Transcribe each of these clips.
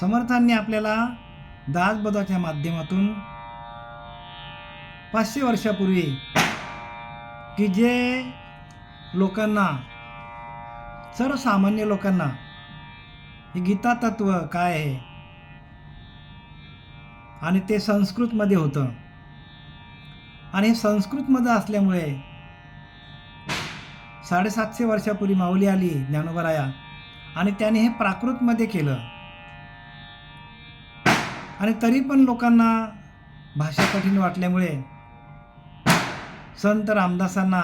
समर्थांनी आपल्याला दासबोधाच्या माध्यमातून 500 वर्षापूर्वी की जे लोकांना, सर्वसामान्य लोकांना हे गीता तत्व काय आहे आणि ते संस्कृतमध्ये होतं, आणि संस्कृतमध्ये असल्यामुळे 750 वर्षापूर्वी माऊली आली ज्ञानोबराया, आणि त्याने हे प्राकृतमध्ये केलं. आणि तरी पण लोकांना भाषा कठीण वाटल्यामुळे संत रामदासांना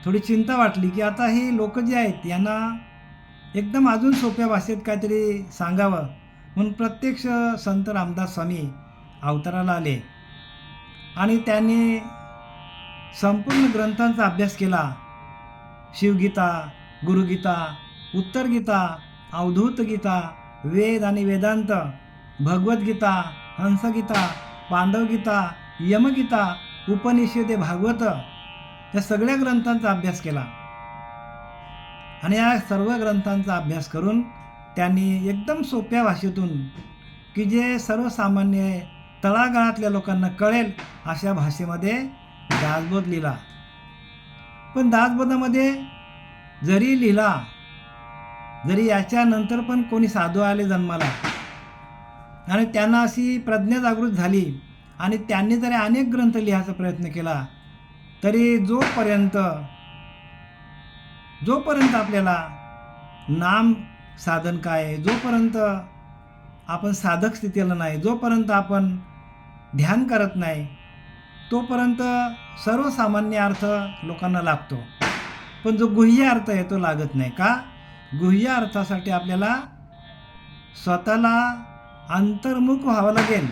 थोडी चिंता वाटली की आता ही लोक जे आहेत यांना एकदम अजून सोप्या भाषेत काहीतरी सांगावं, म्हणून प्रत्यक्ष संत रामदास स्वामी अवताराला आले आणि त्यांनी संपूर्ण ग्रंथांचा अभ्यास केला. शिवगीता, गुरुगीता, उत्तर गीता, अवधूत गीता, वेद आणि वेदांत, भगवद्गीता, हंसगीता, पांडवगीता, यमगीता, उपनिषदे, भागवत, या सगळ्या ग्रंथांचा अभ्यास केला. आणि या सर्व ग्रंथांचा अभ्यास करून त्यांनी एकदम सोप्या भाषेतून की जे सर्वसामान्य तळागाळातल्या लोकांना कळेल अशा भाषेमध्ये दासबोध लिहिला. पण दासबोधामध्ये जरी लिहिला, जरी याच्यानंतर पण कोणी साधू आले जन्माला आणि त्यांना अशी प्रज्ञा जागृत झाली आणि त्यांनी जरी अनेक ग्रंथ लिहायचा प्रयत्न केला, तरी जोपर्यंत आपल्याला नाम साधन काय, जोपर्यंत आपण साधक स्थितीला नाही, जोपर्यंत आपण ध्यान करत नाही, तोपर्यंत सर्वसामान्य अर्थ लोकांना लागतो, पण जो गुह्य अर्थ आहे तो लागत नाही. का? गुह्य अर्थासाठी आपल्याला स्वतःला अंतर्मुख व्हावं लागेल.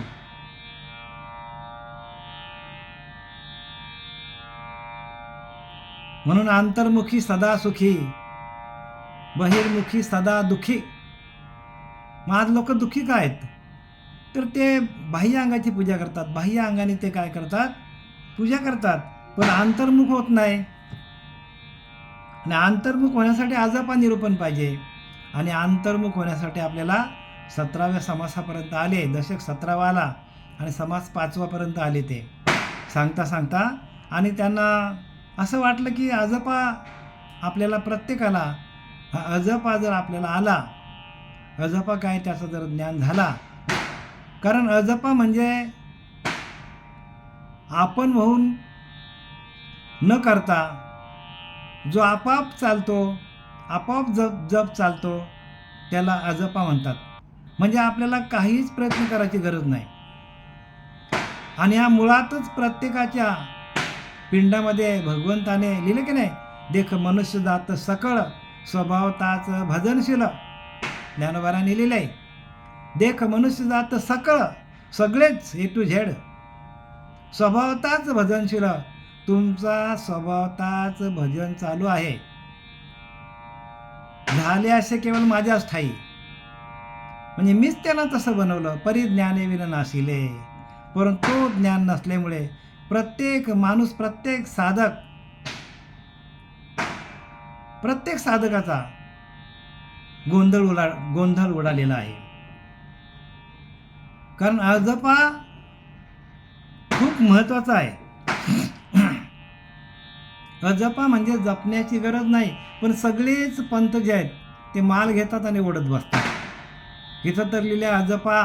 म्हणून अंतर्मुखी सदा सुखी, बहिर्मुखी सदा दुःखी. मग आज लोक दुःखी का आहेत? तर ते बाह्य अंगाची पूजा करतात, बाह्य अंगाने ते काय करतात? पूजा करतात, पण अंतर्मुख होत नाही. आणि अंतर्मुख होण्यासाठी आजपा निरूपण पाहिजे, आणि अंतर्मुख होण्यासाठी आपल्याला 17व्या समासापर्यंत आले. दशक 17वा आला आणि समास 5वापर्यंत आले ते सांगता सांगता, आणि त्यांना असं वाटलं की अजपा आपल्याला प्रत्येकाला, हा अजपा जर आपल्याला आला, अजपा काय त्याचं जर ज्ञान झाला, कारण अजपा म्हणजे आपण होऊन न करता जो आपोआप चालतो, आपोआप जप चालतो, त्याला अजपा म्हणतात. म्हणजे आपल्याला काहीच प्रयत्न करायची गरज नाही. आणि या मुळातच प्रत्येकाच्या पिंडामध्ये भगवंताने लिहिलं की नाही, देख मनुष्य जात सकळ स्वभावताच भजनशील. ज्ञानोबाराने लिहिलंय, देख मनुष्य जात सकळ, सगळेच ए टू झेड, स्वभावताच भजनशील. तुमचा स्वभावताच भजन चालू आहे. झाले असे केवळ माझ्याच ठाई, म्हणजे मीच त्यांना तसं बनवलं. परिज्ञाने विन नाशिले, परंतु तो ज्ञान नसल्यामुळे प्रत्येक माणूस, प्रत्येक साधकाचा गोंधळ उडालेला आहे. कारण अजपा खूप महत्वाचा आहे. अजपा म्हणजे जपण्याची गरज नाही, पण सगळेच पंथ जे आहेत ते माल घेतात आणि ओढत बसतात. इथं तर लिहिले अजपा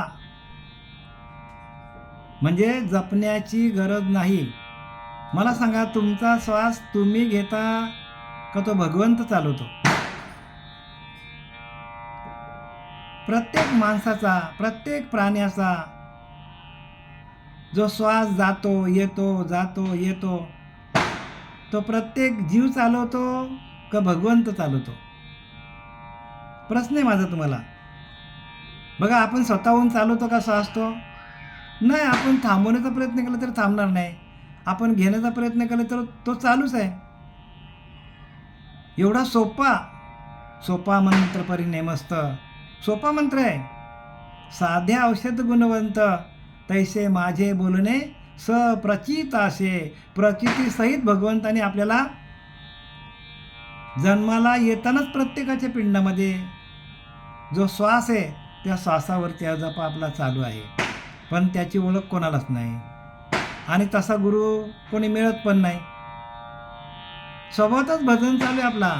म्हणजे जपण्याची गरज नाही. मला सांगा, तुमचा श्वास तुम्ही घेता का तो भगवंत चालवतो? प्रत्येक माणसाचा, प्रत्येक प्राण्याचा जो श्वास जातो येतो, तो प्रत्येक जीव चालवतो का भगवंत चालवतो? प्रश्न आहे माझा तुम्हाला. बघा, आपण स्वतःहून चालवतो का श्वास? तो नाही. आपण थांबवण्याचा प्रयत्न केला तर थांबणार नाही, आपण घेण्याचा प्रयत्न केला तर तो चालूच आहे. एवढा सोपा मंत्र परिनेमस्त, सोपा मंत्र आहे. साध्या औषध गुणवंत, तैसे माझे बोलणे सप्रचित असे. प्रचिती सहित भगवंताने आपल्याला जन्माला येतानाच प्रत्येकाच्या पिंडामध्ये जो श्वास आहे त्या श्वासावरती हा जप आपला चालू आहे, पण त्याची ओळख कोणालाच नाही. आणि तसा गुरु कोणी मिळत पण नाही. सोबतच भजन चालू आहे आपला.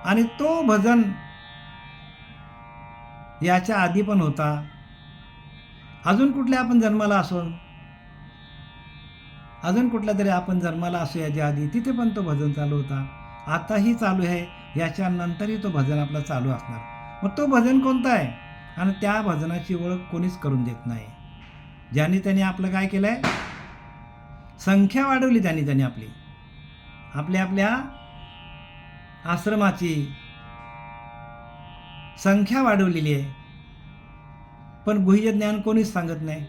आणि तो भजन याच्या आधी पण होता. अजून कुठल्या आपण जन्माला असो, अजून कुठल्या तरी आपण जन्माला असो याच्या आधी, तिथे पण तो भजन चालू होता. आताही चालू आहे, याच्यानंतरही तो भजन आपला चालू असणार. मग तो भजन कोणता आहे? आणि त्या भजनाची ओळख कोणीच करून देत नाही. ज्यांनी त्यांनी आपलं काय केलं आहे? संख्या वाढवली त्यांनी आपली, आपल्या आश्रमाची संख्या वाढवलेली आहे, पण गुह्य ज्ञान कोणीच सांगत नाही.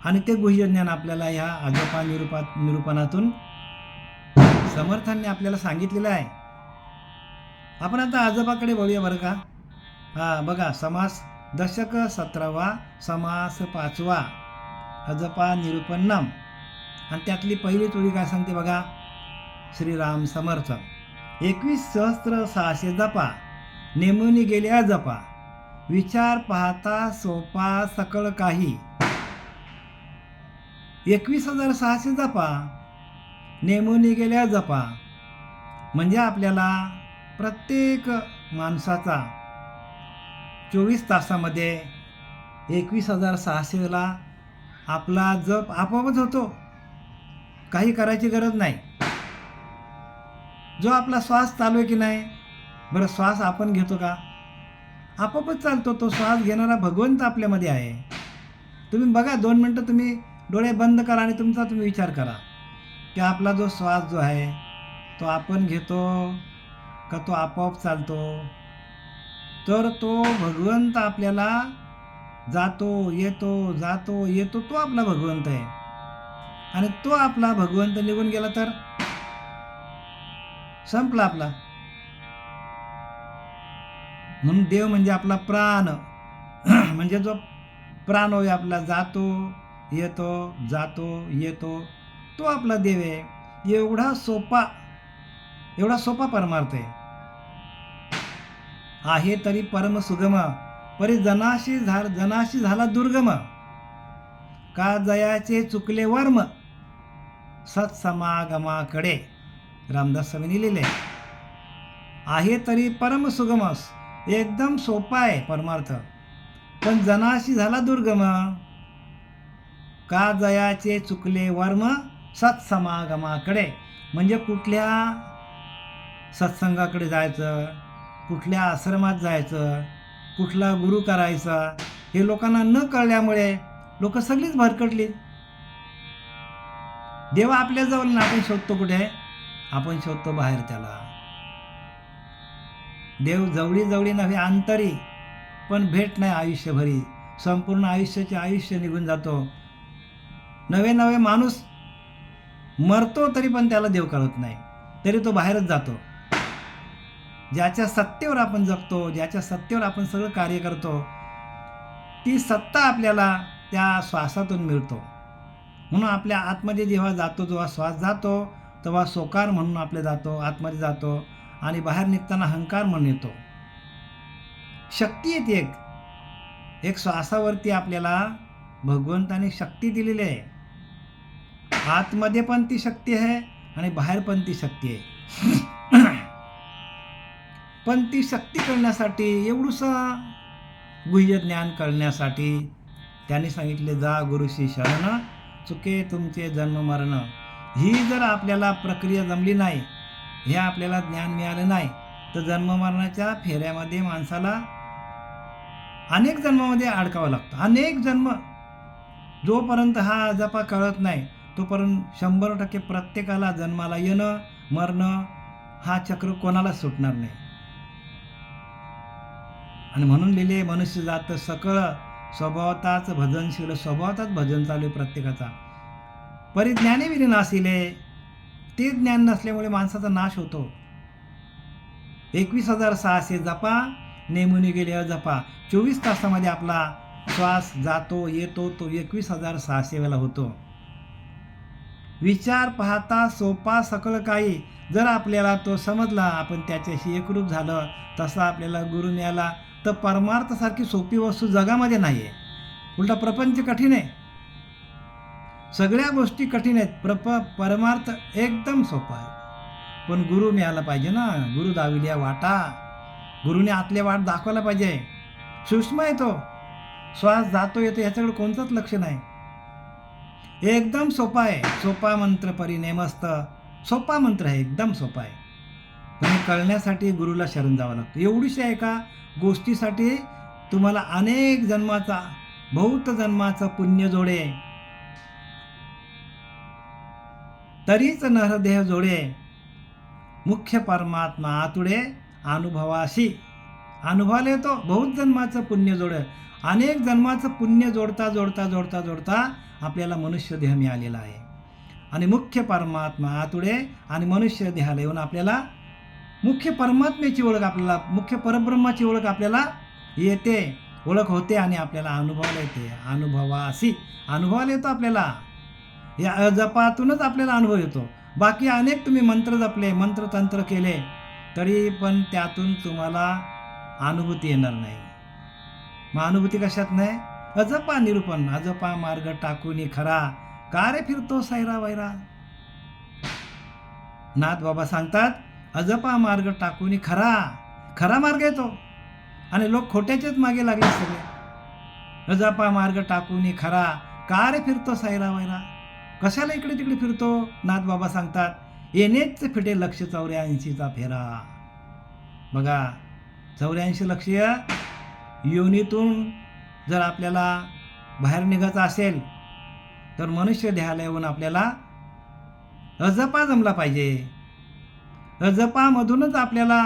आणि ते गुह्य ज्ञान आपल्याला ह्या आजोपा निरूपणातून समर्थांनी आपल्याला सांगितलेलं आहे. आपण आता आजोबाकडे बोलूया बरं का. बघा, समास दशक 17वा, समास 5वा, आजोपा निरूपणम. आणि त्यातली पहिली ओळी काय सांगते बघा. श्रीराम समर्थ. 21,600 जपा, नेमून गेल्या जपा, विचार पाहता सोपा सकळ काही. 21,600 जपा, नेमून गेल्या जपा. म्हणजे आपल्याला प्रत्येक माणसाचा 24 तासामध्ये 21,600ला आपला जप आपोआपच होतो. काही करायची गरज नाही. जो आपला श्वास चालू आहे की नाही, बरं, श्वास आपण घेतो का? आपोआपच चालतो. तो श्वास घेणारा भगवंत आपल्यामध्ये आहे. तुम्ही बघा, 2 मिनटं तुम्ही डोळे बंद करा आणि तुम्ही विचार करा की आपला जो श्वास जो आहे तो आपण घेतो का तो आपोआप चालतो? तर तो भगवंत आपल्याला जातो येतो, तो आपला भगवंत आहे. आणि तो आपला भगवंत निघून गेला तर संपला आपला. म्हणून देव म्हणजे आपला प्राण. म्हणजे जो प्राण होय आपला, जातो येतो, तो आपला देव आहे. एवढा सोपा परमार्थ आहे तरी परम सुगम, परी जनाशी झाला दुर्गम, का जयाचे चुकले वर्म, सत्समागमाकडे. रामदास स्वामींनी लिहिले आहे तरी परम सुगम, एकदम सोपा आहे परमार्थ, पण जनाशी झाला दुर्गम, का जयाचे चुकले वर्म, सत्समागमाकडे. म्हणजे कुठल्या सत्संगाकडे जायचं, कुठल्या आश्रमात जायचं, कुठला गुरु करायचा, हे लोकांना न कळल्यामुळे लोक सगळीच भरकटली. देव आपल्या जवळ ना, आपण शोधतो कुठे? आपण शोधतो बाहेर त्याला. देव जवळी नव्हे अंतरी, पण भेट नाही आयुष्यभरी. संपूर्ण आयुष्य निघून जातो. नवे माणूस मरतो तरी पण त्याला देव कळत नाही, तरी तो बाहेरच जातो. ज्याच्या सत्तेवर आपण जगतो, ज्याच्या सत्तेवर आपण सगळं कार्य करतो, ती सत्ता आपल्याला त्या श्वासातून मिळतो. म्हणून आपल्या आतमध्ये जेव्हा श्वास जातो तेव्हा सोकार म्हणून आपले जातो, आतमध्ये जातो, आणि बाहेर निघताना अहंकार म्हणून येतो. शक्ती येते एक श्वासावरती आपल्याला भगवंताने शक्ती दिलेली आहे. आतमध्ये पण ती शक्ती आहे आणि बाहेर पण ती शक्ती आहे. पण ती शक्ती कळण्यासाठी, एवढूसा गुह्य ज्ञान कळण्यासाठी त्यांनी सांगितले, जा गुरुशी शरण, चुके तुमचे जन्म मरण. ही जर आपल्याला प्रक्रिया जमली नाही, हे आपल्याला ज्ञान मिळालं नाही, तर जन्म मरणाच्या फेऱ्यामध्ये माणसाला अनेक जन्मामध्ये अडकावं लागतं. अनेक जन्म. जोपर्यंत हा जपा कळत नाही तोपर्यंत 100% प्रत्येकाला जन्माला येणं मरणं हा चक्र कोणाला सुटणार नाही. आणि म्हणून लिहिले, मनुष्य जात सकळ, स्वभावताच भजनशील. स्वभावताच भजन चालू आहे प्रत्येकाचा. परिज्ञाने विनाशिले, ते ज्ञान नसल्यामुळे माणसाचा नाश होतो. 21,600 जपा, नेमून गेले अजपा. 24 तासामध्ये आपला श्वास जातो येतो, तो 21,600 वेळा होतो. विचार पाहता सोपा सकळ काही, जर आपल्याला तो समजला, आपण त्याच्याशी एकरूप झालं, तसा आपल्याला गुरु मिळाला, तर परमार्थासारखी सोपी वस्तू जगामध्ये नाही आहे. उलटा प्रपंच कठीण आहे, सगळ्या गोष्टी कठीण आहेत, परमार्थ एकदम सोपा आहे. पण गुरु मिळाला पाहिजे ना, गुरु दाविल्या वाटा, गुरुने आतल्या वाट दाखवायला पाहिजे. सूक्ष्म आहे तो, श्वास जातो येतो याच्याकडे कोणतंच लक्ष नाही. एकदम सोपा आहे, सोपा मंत्र परिनेमस्त, सोपा मंत्र आहे, एकदम सोपा आहे. पण कळण्यासाठी गुरुला शरण जावं लागतं. एवढीशी एका गोष्टीसाठी तुम्हाला अनेक जन्माचा, बहुत जन्माचं पुण्य जोडे, तरीच नरदेह जोडे, मुख्य परमात्मा आतुडे अनुभवाशी. अनुभवाला येतो, बहुत जन्माचं पुण्य जोड, अनेक जन्माचं पुण्य जोडता जोडता जोडता जोडता आपल्याला मनुष्य देह मिळालेला आहे. आणि मुख्य परमात्मा आतुडे आणि मनुष्य देहाला येऊन आपल्याला मुख्य परमात्म्याची ओळख, आपल्याला मुख्य परब्रह्माची ओळख आपल्याला येते, ओळख होते आणि आपल्याला अनुभवाला येते. अनुभवाशी, अनुभवाला येतो आपल्याला. या जपातूनच आपल्याला अनुभव येतो. बाकी अनेक तुम्ही मंत्र जपले, मंत्रतंत्र केले, तरी पण त्यातून तुम्हाला अनुभूती येणार नाही. मग अनुभूती कशात नाही? अजपा निरूपण, अजपा मार्ग टाकूनी खरा, का रे फिरतो सैरा वैरा. नाथ बाबा सांगतात, अजपा मार्ग टाकूनी खरा, खरा मार्ग येतो. आणि लोक खोट्याच्याच मागे लागले सगळे. अजपा मार्ग टाकूनी खरा, का रे फिरतो सैरा वैरा. कशाला इकडे तिकडे फिरतो? नाथ बाबा सांगतात, येणेच फिटे लक्ष 84चा फेरा. बघा, 84 लक्ष योनीतून जर आपल्याला बाहेर निघायचं असेल, तर मनुष्य देहाला येऊन आपल्याला अजपा जमला पाहिजे. अजपामधूनच आपल्याला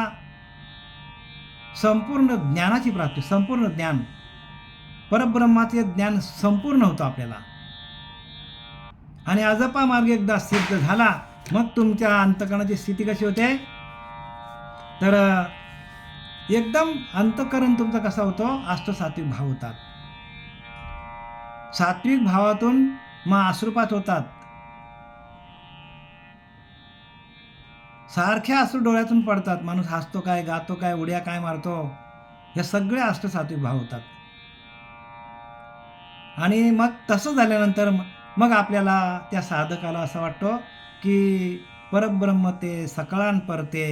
संपूर्ण ज्ञानाची प्राप्ती, संपूर्ण ज्ञान, परब्रह्माचे ज्ञान संपूर्ण होतं आपल्याला. आणि अजपा मार्ग एकदा सिद्ध झाला, मग तुमच्या अंतःकरणाची स्थिती कशी होते? तर एकदम अंतःकरण तुमचा कसा होतो? अष्टसात्विक भाव होतात. सात्विक भावातून मग अश्रुपात होतात. सारख्या अश्रू डोळ्यातून पडतात. माणूस हसतो काय, गातो काय, उड्या काय मारतो, हे सगळे अष्टसात्विक भाव होतात. आणि मग तसं झाल्यानंतर मग आपल्याला, त्या साधकाला असं वाटतं की परब्रह्म ते सकळान परते,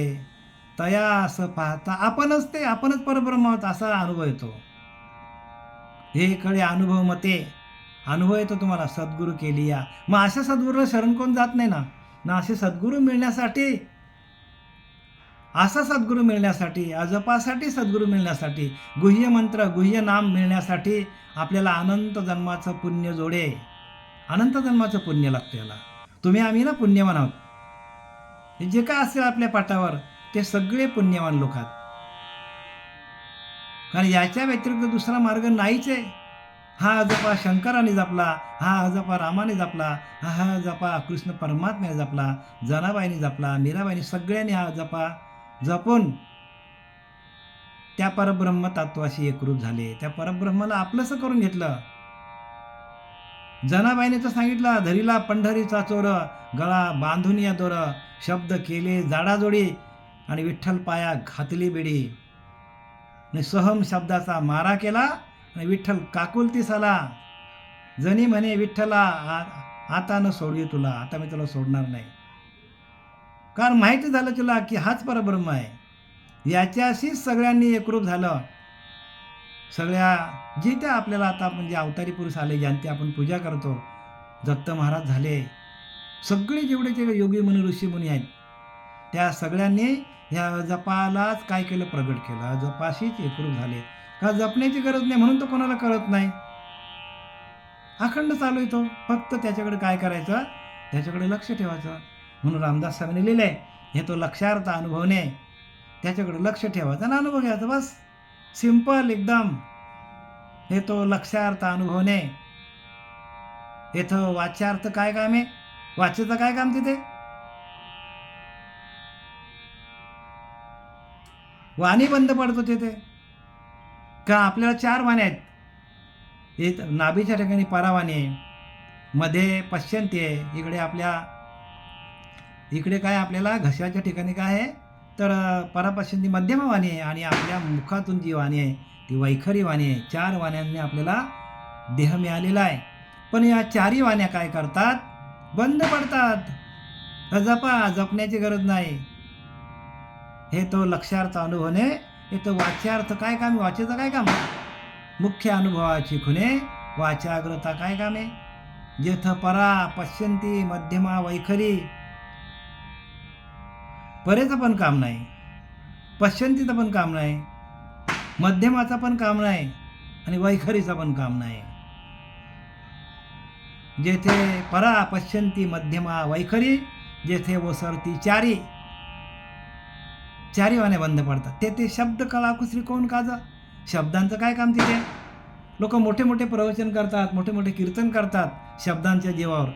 तया असं पाहता आपणच ते, आपणच परब्रह्म आहोत, असा अनुभव येतो. हे कडे अनुभव मते, अनुभव येतो तुम्हाला. सद्गुरू केली या. मग अशा सद्गुरूला शरण कोण जात नाही ना. ना असे सद्गुरू मिळण्यासाठी, असा सद्गुरू मिळण्यासाठी, अजपासाठी सद्गुरू मिळण्यासाठी, गुह्य मंत्र, गुह्य नाम मिळण्यासाठी आपल्याला अनंत जन्माचं पुण्य जोडे, अनंत जन्माचं पुण्य लागतं याला. तुम्ही आम्ही ना पुण्यवान आहोत. हे जे काय असेल आपल्या पाठावर, ते सगळे पुण्यवान लोक आहेत. कारण याच्या व्यतिरिक्त दुसरा मार्ग नाहीच आहे. हा अजपा शंकराने जपला, हा अजपा रामाने जपला, हा अजपा कृष्ण परमात्म्याने जपला, जनाबाईने जपला, मीराबाईने, सगळ्यांनी हा अजपा जपून त्या परब्रह्म तत्वाशी एकरूप झाले. त्या परब्रह्माला आपलंसं करून घेतलं. जनाबाईने तर सांगितलं, धरीला पंढरीचा चोर, गळा बांधून या दोर, शब्द केले जाडाजोडी, आणि विठ्ठल पाया घातली बेडी. आणि सोहम शब्दाचा मारा केला, आणि विठ्ठल काकुलतीस आला. जनी म्हणे विठ्ठला, आता न सोडवी तुला, आता मी तुला सोडणार नाही. कारण माहिती झालं तुला की हाच परब्रह्म आहे. याच्याशीच सगळ्यांनी एकरूप झालं. सगळ्या जिथे आपल्याला आता म्हणजे अवतारी पुरुष आले, ज्यांची आपण पूजा करतो, दत्त महाराज झाले, सगळे जेवढे जे योगी मुनी ऋषी मुनी आहेत, त्या सगळ्यांनी ह्या जपालाच काय केलं? प्रगट केलं. जपाशीच एकरूप झाले. का जपण्याची गरज नाही म्हणून तर कोणाला कळत नाही. अखंड चालू येतो, फक्त त्याच्याकडे काय करायचं? त्याच्याकडे लक्ष ठेवायचं. म्हणून रामदास स्वामींनी लिहिलंय, हे तो लक्षार्थ अनुभवणे, त्याच्याकडे लक्ष ठेवायचं आणि अनुभव घ्यायचा, बस. सिंपल एकदम. हे तो लक्षार्थ अनुभवणे. इथं वाच्यार्थ काय काम आहे? वाचेचं काय काम तिथे? वाणी बंद पडतो तिथे. का आपल्याला 4 वाणी आहेत. एक नाभीच्या ठिकाणी परावाणी आहे, मध्ये पश्चंती आहे, इकडे आपल्या इकडे काय आपल्याला घशाच्या ठिकाणी काय आहे तर परापश्चिंती मध्यम वाणी आहे आणि आपल्या मुखातून जी वाणी आहे ती वैखरी वाणी आहे. 4 वाण्यांनी आपल्याला देह मिळालेला आहे. पण या 4ही वाण्या काय करतात? बंद पडतात. जपण्याची गरज नाही. हे तो लक्ष्यार्थ अनुभवणे, हे तो वाच्यार्थ काय काम? वाचेचं काय काम? मुख्य अनुभवाची खुणे वाचाग्रता काय कामे? जेथ परा पश्यंती मध्यमा वैखरी, परेचं पण काम नाही, पश्यंतीचं पण काम नाही, मध्यमाचं पण काम नाही आणि वैखरीचं पण काम नाही. जेथे परा पश्यंती मध्यमा वैखरी, जेथे ओसरती 4ही वाण्या बंद पडतात. ते शब्द कळा कुसरी कोण काज. शब्दांचं काय काम तिथे? लोक मोठे मोठे प्रवचन करतात, मोठे मोठे कीर्तन करतात शब्दांच्या जीवावर,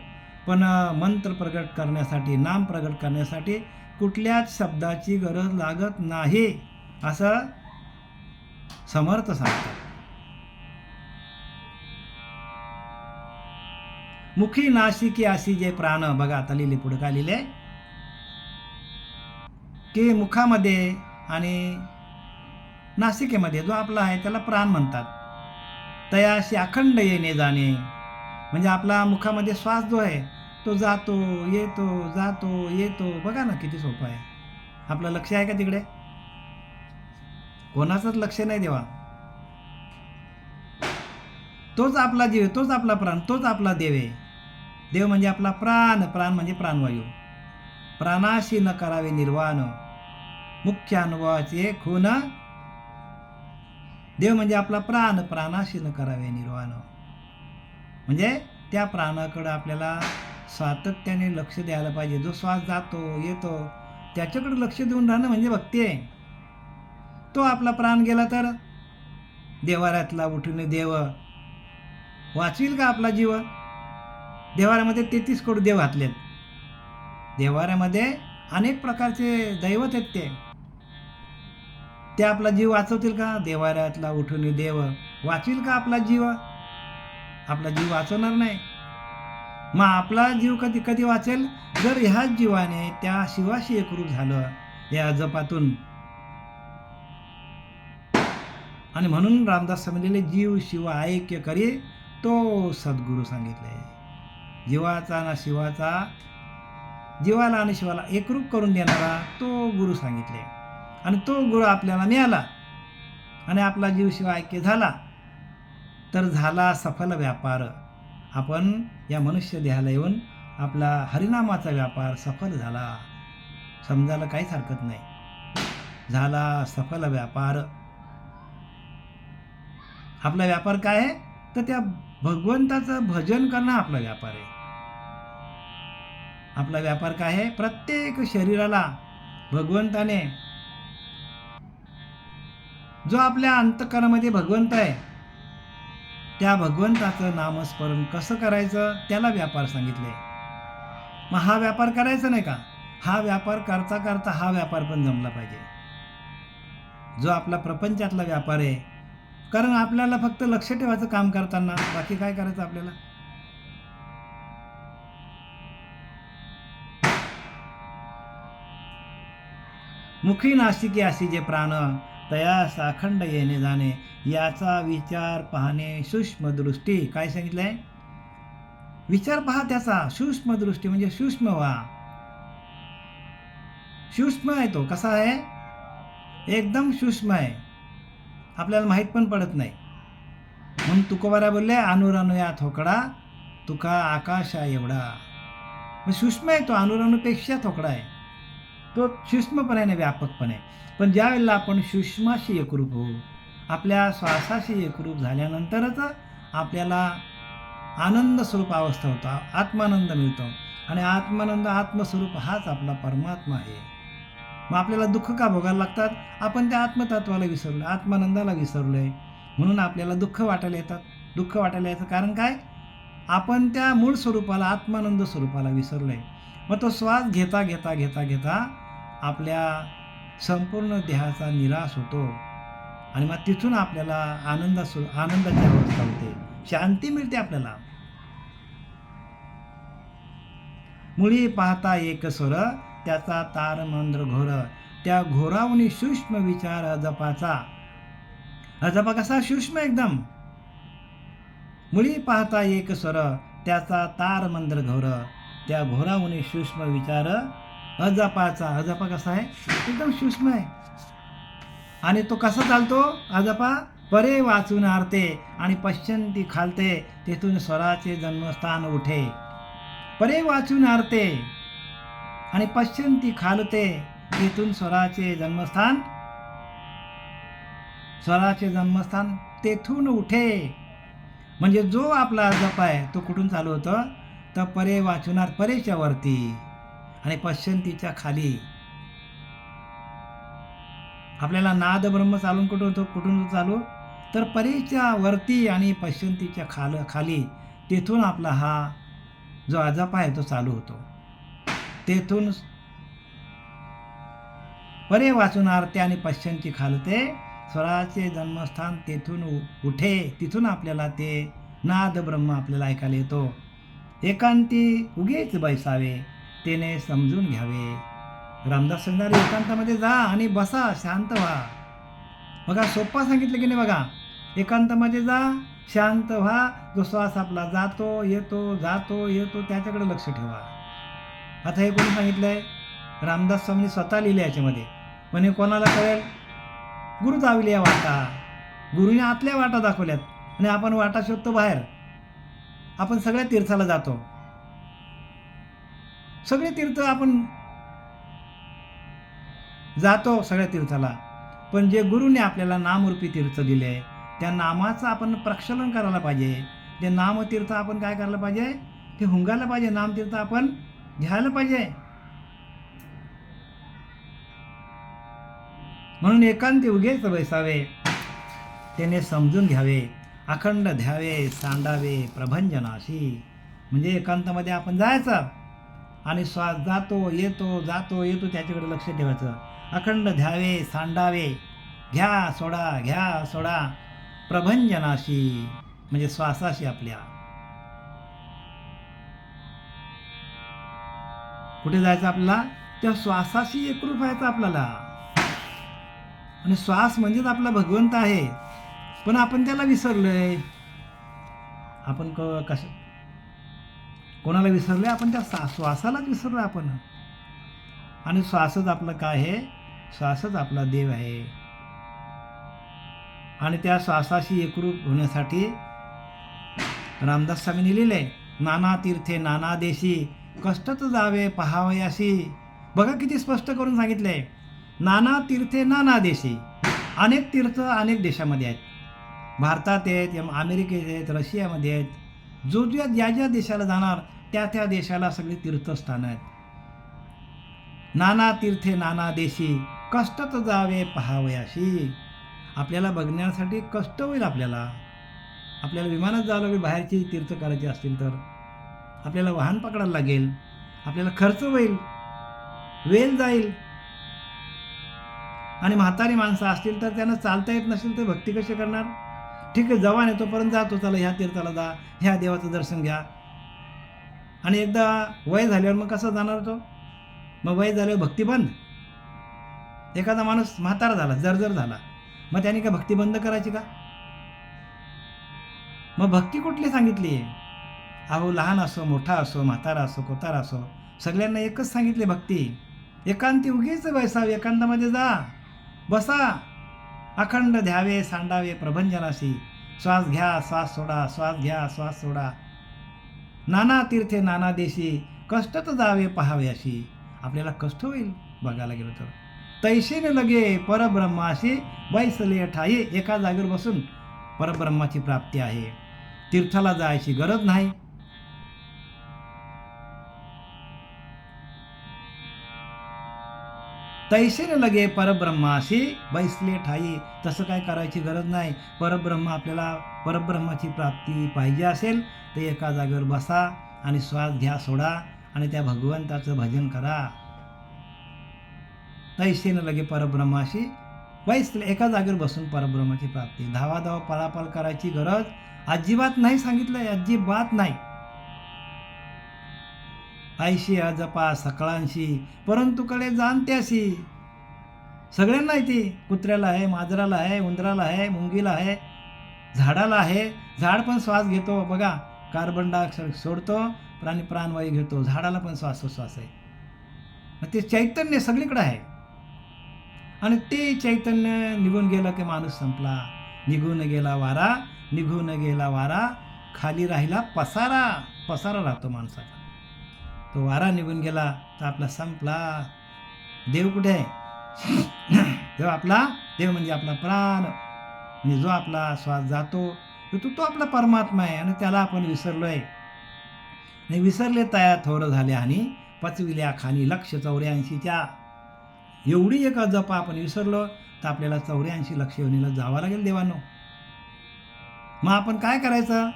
पण मंत्र प्रगट करण्यासाठी, नाम प्रगट करण्यासाठी कुठल्याच शब्दाची गरज लागत नाही असं समर्थ सांगतात. मुखी नाशिकी अशी जे प्राण, बघा आता लिहिले पुढे काय लिहिले की मुखामध्ये आणि नासिकेमध्ये जो आपला आहे त्याला प्राण म्हणतात. तयाशी अखंड येणे जाणे, म्हणजे आपला मुखामध्ये श्वास जो आहे तो जातो येतो जातो येतो. बघा ना किती सोपं आहे. आपलं लक्ष आहे का तिकडे? कोणाचंच लक्ष नाही देवा. तोच आपला जीव, तोच आपला प्राण, तोच आपला देव आहे. देव म्हणजे आपला प्राण, प्राण म्हणजे प्राणवायू. प्राणाशी न करावे निर्वाण, मुख्य अनुभवाचे खून. देव म्हणजे आपला प्राण, प्राणाशी न करावे निर्वाण. म्हणजे त्या प्राणाकडे आपल्याला सातत्याने लक्ष द्यायला पाहिजे. जो श्वास जातो येतो त्याच्याकडे लक्ष देऊन राहणं म्हणजे भक्ती आहे. तो आपला प्राण गेला तर देवाऱ्यातला उठून देव वाचविल का आपला जीव? देवाऱ्यामध्ये 33 कोटी देव घातलेत. देवाऱ्यामध्ये अनेक प्रकारचे दैवत आहेत. ते आपला जीव वाचवतील का? देवाऱ्यातला उठून देव वाचविल का आपला जीव? आपला जीव वाचवणार नाही. मग आपला जीव कधी कधी वाचेल? जर ह्याच जीवाने त्या शिवाशी एकरूप झालं या जपातून. आणि म्हणून रामदास समजलेले जीव शिव ऐक्य करी तो सद्गुरू सांगितले. जीवाचा आणि शिवाचा, जीवाला आणि शिवाला एकरूप करून देणारा तो गुरु सांगितले. आणि तो गुरु आपल्याला मिळाला आणि आपला जीव शिव ऐक्य झाला तर झाला सफल व्यापार. आपण या मनुष्य देहाला येऊन आपला हरिनामाचा व्यापार सफल झाला, समजायला काहीच हरकत नाही. झाला सफल व्यापार. आपला व्यापार काय आहे? तर त्या भगवंताचं भजन करणं आपला व्यापार आहे. आपला व्यापार काय आहे? प्रत्येक शरीराला भगवंताने, जो आपल्या अंतःकरणामध्ये भगवंत आहे, त्या भगवंताचं नामस्मरण कसं करायचं त्याला व्यापार सांगितले. मग हा व्यापार करायचा नाही का? हा व्यापार करता करता हा व्यापार पण जमला पाहिजे, जो आपला प्रपंचातला व्यापार आहे. कारण आपल्याला फक्त लक्ष ठेवायचं काम करताना, बाकी काय करायचं आपल्याला? मुखी नासिकी अशी जे प्राण, तयास अखंड येणे जाणे, याचा विचार पाहणे सूक्ष्म दृष्टी. काय सांगितलंय? विचार पहा त्याचा, सूक्ष्म दृष्टी म्हणजे सूक्ष्म व्हा. सूक्ष्म आहे तो. कसा आहे? एकदम सूक्ष्म आहे, आपल्याला माहीत पण पडत नाही. म्हणून तुकोबारा बोलले, अनुरानु या थोकडा तुका आकाशा एवढा. मग सूक्ष्म आहे तो, अनुरानुपेक्षा थोकडा आहे तो. सूक्ष्मपणे व्यापकपणे. पण ज्या वेळेला आपण सूक्ष्माशी एकरूप होऊ, आपल्या श्वासाशी एकरूप झाल्यानंतरच आपल्याला आनंद स्वरूप अवस्था होता, आत्मानंद मिळतो. आणि आत्मानंद, आत्मस्वरूप हाच आपला परमात्मा आहे. मग आपल्याला दुःख का भोगायला लागतात? आपण त्या आत्मतत्वाला विसरलो, आत्मानंदाला विसरलोय, म्हणून आपल्याला दुःख वाटायला येतात. दुःख वाटायला याचं कारण काय? आपण त्या मूळ स्वरूपाला, आत्मानंद स्वरूपाला विसरलोय. मग तो श्वास घेता घेता घेता घेता आपल्या संपूर्ण देहाचा निराश होतो आणि मग तिथून आपल्याला आनंदाची अवस्था होते, शांती मिळते आपल्याला. मुळी पाहता एक स्वर त्याचा तार मंद्र घोर, त्या घोरावनी सूक्ष्म विचार अजपाचा. अजपा कसा सूक्ष्म एकदम, मुळी पाहता एक स्वर, त्याचा तार मंद्र घोर, त्या घोरावनी सूक्ष्म विचार अजपाचा. अजपा कसा आहे, एकदम सूक्ष्म आहे. आणि तो कसा चालतो अजपा, परे वाचून आरते आणि पश्चंती खालते, तेथून स्वराचे जन्मस्थान उठे. परे वाचून आरते आणि पश्चंती खालते, तेथून स्वराचे जन्मस्थान, स्वराचे जन्मस्थान तेथून उठे. म्हणजे जो आपला जप आहे तो कुठून चालू होतं, तर परे वाचुनार, परेच्या वरती आणि पश्चंतीच्या खाली. आपल्याला नाद ब्रह्म चालून कुठून होतो, कुठून चालू, तर परेच्या वरती आणि पश्चंतीच्या खाली, तेथून आपला हा जो अजप आहे तो चालू होतो. तेथून परे वाचून आरते आणि पश्चंती खालते, स्वराचे जन्मस्थान तेथून उठे. तिथून आपल्याला ते नाद ब्रह्म आपल्याला ऐकायला येतो. एकांती उगेच बैसावे, तेने समजून घ्यावे. रामदास सांगणारे एकांतामध्ये जा आणि बसा, शांत व्हा. बघा सोप्पा सांगितलं की नाही. बघा एकांतामध्ये जा, शांत व्हा. जो श्वास आपला जातो येतो जातो येतो त्याच्याकडे लक्ष ठेवा. आता हे कोणी सांगितलंय, रामदास स्वामींनी स्वतः लिहिले याच्यामध्ये. पण हे कोणाला कळेल, गुरु दाविले या वाटा. गुरुने आतल्या वाटा दाखवल्यात आणि आपण वाटा शोधतो बाहेर. आपण सगळ्या तीर्थाला जातो, सगळे तीर्थ आपण जातो सगळ्या तीर्थाला. पण जे गुरुने आपल्याला नामरूपी तीर्थ दिले, त्या नामाचं आपण प्रक्षालन करायला पाहिजे. ते नामतीर्थ आपण काय करायला पाहिजे, ते हुंगायला पाहिजे. नामतीर्थ आपण घ्यायला पाहिजे. म्हणून एकांती उगेच बैसावे, त्याने समजून घ्यावे. अखंड ध्यावे सांडावे प्रभंजनाशी. म्हणजे एकांतामध्ये आपण जायचं आणि श्वास जातो येतो जातो येतो त्याच्याकडे लक्ष ठेवायचं. अखंड ध्यावे सांडावे, घ्या सोडा घ्या सोडा, प्रभंजनाशी म्हणजे श्वासाशी आपल्या. कुठे जायचं आपल्याला, त्या श्वासाशी एकरूप व्हायचं आपल्याला. आणि श्वास म्हणजेच आपला भगवंत आहे, पण आपण त्याला विसरलोय. आपण कोणाला विसरलोय, आपण त्या श्वासालाच विसरलोय आपण. आणि श्वासच आपलं काय आहे, श्वासच आपला देव आहे. आणि त्या श्वासाशी एकरूप होण्यासाठी रामदास स्वामींनी लिहिलंय, नाना तीर्थे नाना देशी, कष्टच जावे पहावयाशी. बघा किती स्पष्ट करून सांगितलंय. नाना तीर्थे नाना देशी, अनेक तीर्थ अनेक देशामध्ये आहेत. भारतात आहेत, अमेरिकेत आहेत, रशियामध्ये आहेत. जो ज्या ज्या देशाला जाणार त्या त्या देशाला सगळी तीर्थस्थानं आहेत. नाना तीर्थे नाना देशी, कष्टच जावे पहावयाशी. आपल्याला बघण्यासाठी कष्ट होईल. आपल्याला विमानात जावं लागेल. बाहेरची तीर्थ करायची असतील तर आपल्याला वाहन पकडायला लागेल. आपल्याला खर्च होईल, वेळ जाईल. आणि म्हातारी माणसं असतील तर त्यांना चालता येत नसेल तर भक्ती कशी करणार. ठीक आहे, जवान आहे तोपर्यंत जातो, चला ह्या तीर्थाला जा, ह्या देवाचं दर्शन घ्या. आणि एकदा वय झाल्यावर मग कसं जाणार तो, मग वय झाल्यावर भक्ती बंद. एखादा माणूस म्हातारा झाला, जर्जर झाला, मग त्याने काय भक्ती बंद करायची का. मग भक्ती कुठली सांगितली आहे. अहो लहान असो मोठा असो म्हातारा असो कोतारा असो सगळ्यांना एकच सांगितले भक्ती. एकांती उगीच बैसावे, एकांतामध्ये जा बसा. अखंड ध्यावे सांडावे प्रभंजनाशी, श्वास घ्या श्वास सोडा श्वास घ्या श्वास सोडा. नाना तीर्थे नाना देशी, कष्टच जावे पहाव्याशी. आपल्याला कष्ट होईल बघायला गेलो तर. तैशीने लगे परब्रह्माशी, बैसले ठाई. एका जागेवर बसून परब्रह्माची प्राप्ती आहे. तीर्थाला जायची गरज नाही. तैसेने लगे परब्रह्माशी, बैसले ठाई. तसं काय करायची गरज नाही. आपल्याला परब्रह्माची प्राप्ती पाहिजे असेल तर एका जागेवर बसा आणि श्वास घ्या सोडा आणि त्या भगवंताचं भजन करा. तैसेने लगे परब्रह्माशी, बैसले. एका जागेवर बसून परब्रह्माची प्राप्ती. धावाधाव पळापळ करायची गरज अजिबात नाही सांगितलंय, अजिबात नाही. ऐशी अजपा सकळांशी परंतु कडे जाणत्यासी. सगळ्यांना येते. कुत्र्याला आहे, मांजराला आहे, उंदराला आहे, मुंगीला आहे, झाडाला आहे. झाड पण श्वास घेतो बघा, कार्बन डायऑक्साईड सोडतो, प्राणी प्राणवायू घेतो. झाडाला पण श्वासोश्वास आहे. मग ते चैतन्य सगळीकडे आहे. आणि ते चैतन्य निघून गेलं की माणूस संपला. निघून गेला वारा, निघून गेला वारा, खाली राहिला पसारा. पसारा राहतो माणसाचा. तो वारा निघून गेला तर आपला संपला. देव कुठे आहे? देव म्हणजे आपला प्राण, म्हणजे जो आपला श्वास जातो तो आपला परमात्मा आहे. आणि त्याला आपण विसरलोय. आणि विसरले तया थोर झाले आणि पचविल्या खाणी 184च्या. एवढी एक अजपा आपण विसरलो तर आपल्याला 84 लक्ष योनीला जावं लागेल देवानो. मग आपण काय करायचं?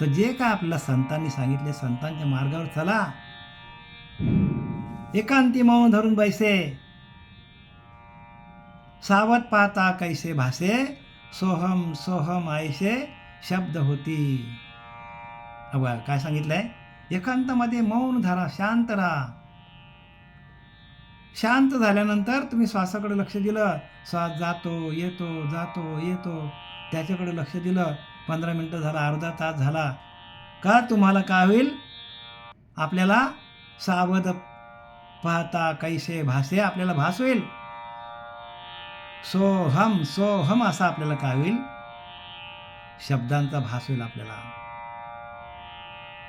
तर जे काय आपल्याला संतांनी सांगितले, संतांच्या मार्गावर चला. एकांती मौन धरून बैसे, सावध पाहता कैसे भासे, सोहम सोहम ऐसे शब्द होती. अबा काय सांगितलंय? एकांतामध्ये मौन धरा, शांत राहा. शांत झाल्यानंतर तुम्ही श्वासाकडे लक्ष दिलं, श्वास जातो येतो जातो येतो, त्याच्याकडे लक्ष दिलं, 15 मिनटं झाला, अर्धा तास झाला का तुम्हाला काय होईल? आपल्याला सावध पाहता कैसे भासे, आपल्याला भास होईल. सोहम सोहम असा आपल्याला काय होईल? शब्दांचा भास होईल आपल्याला.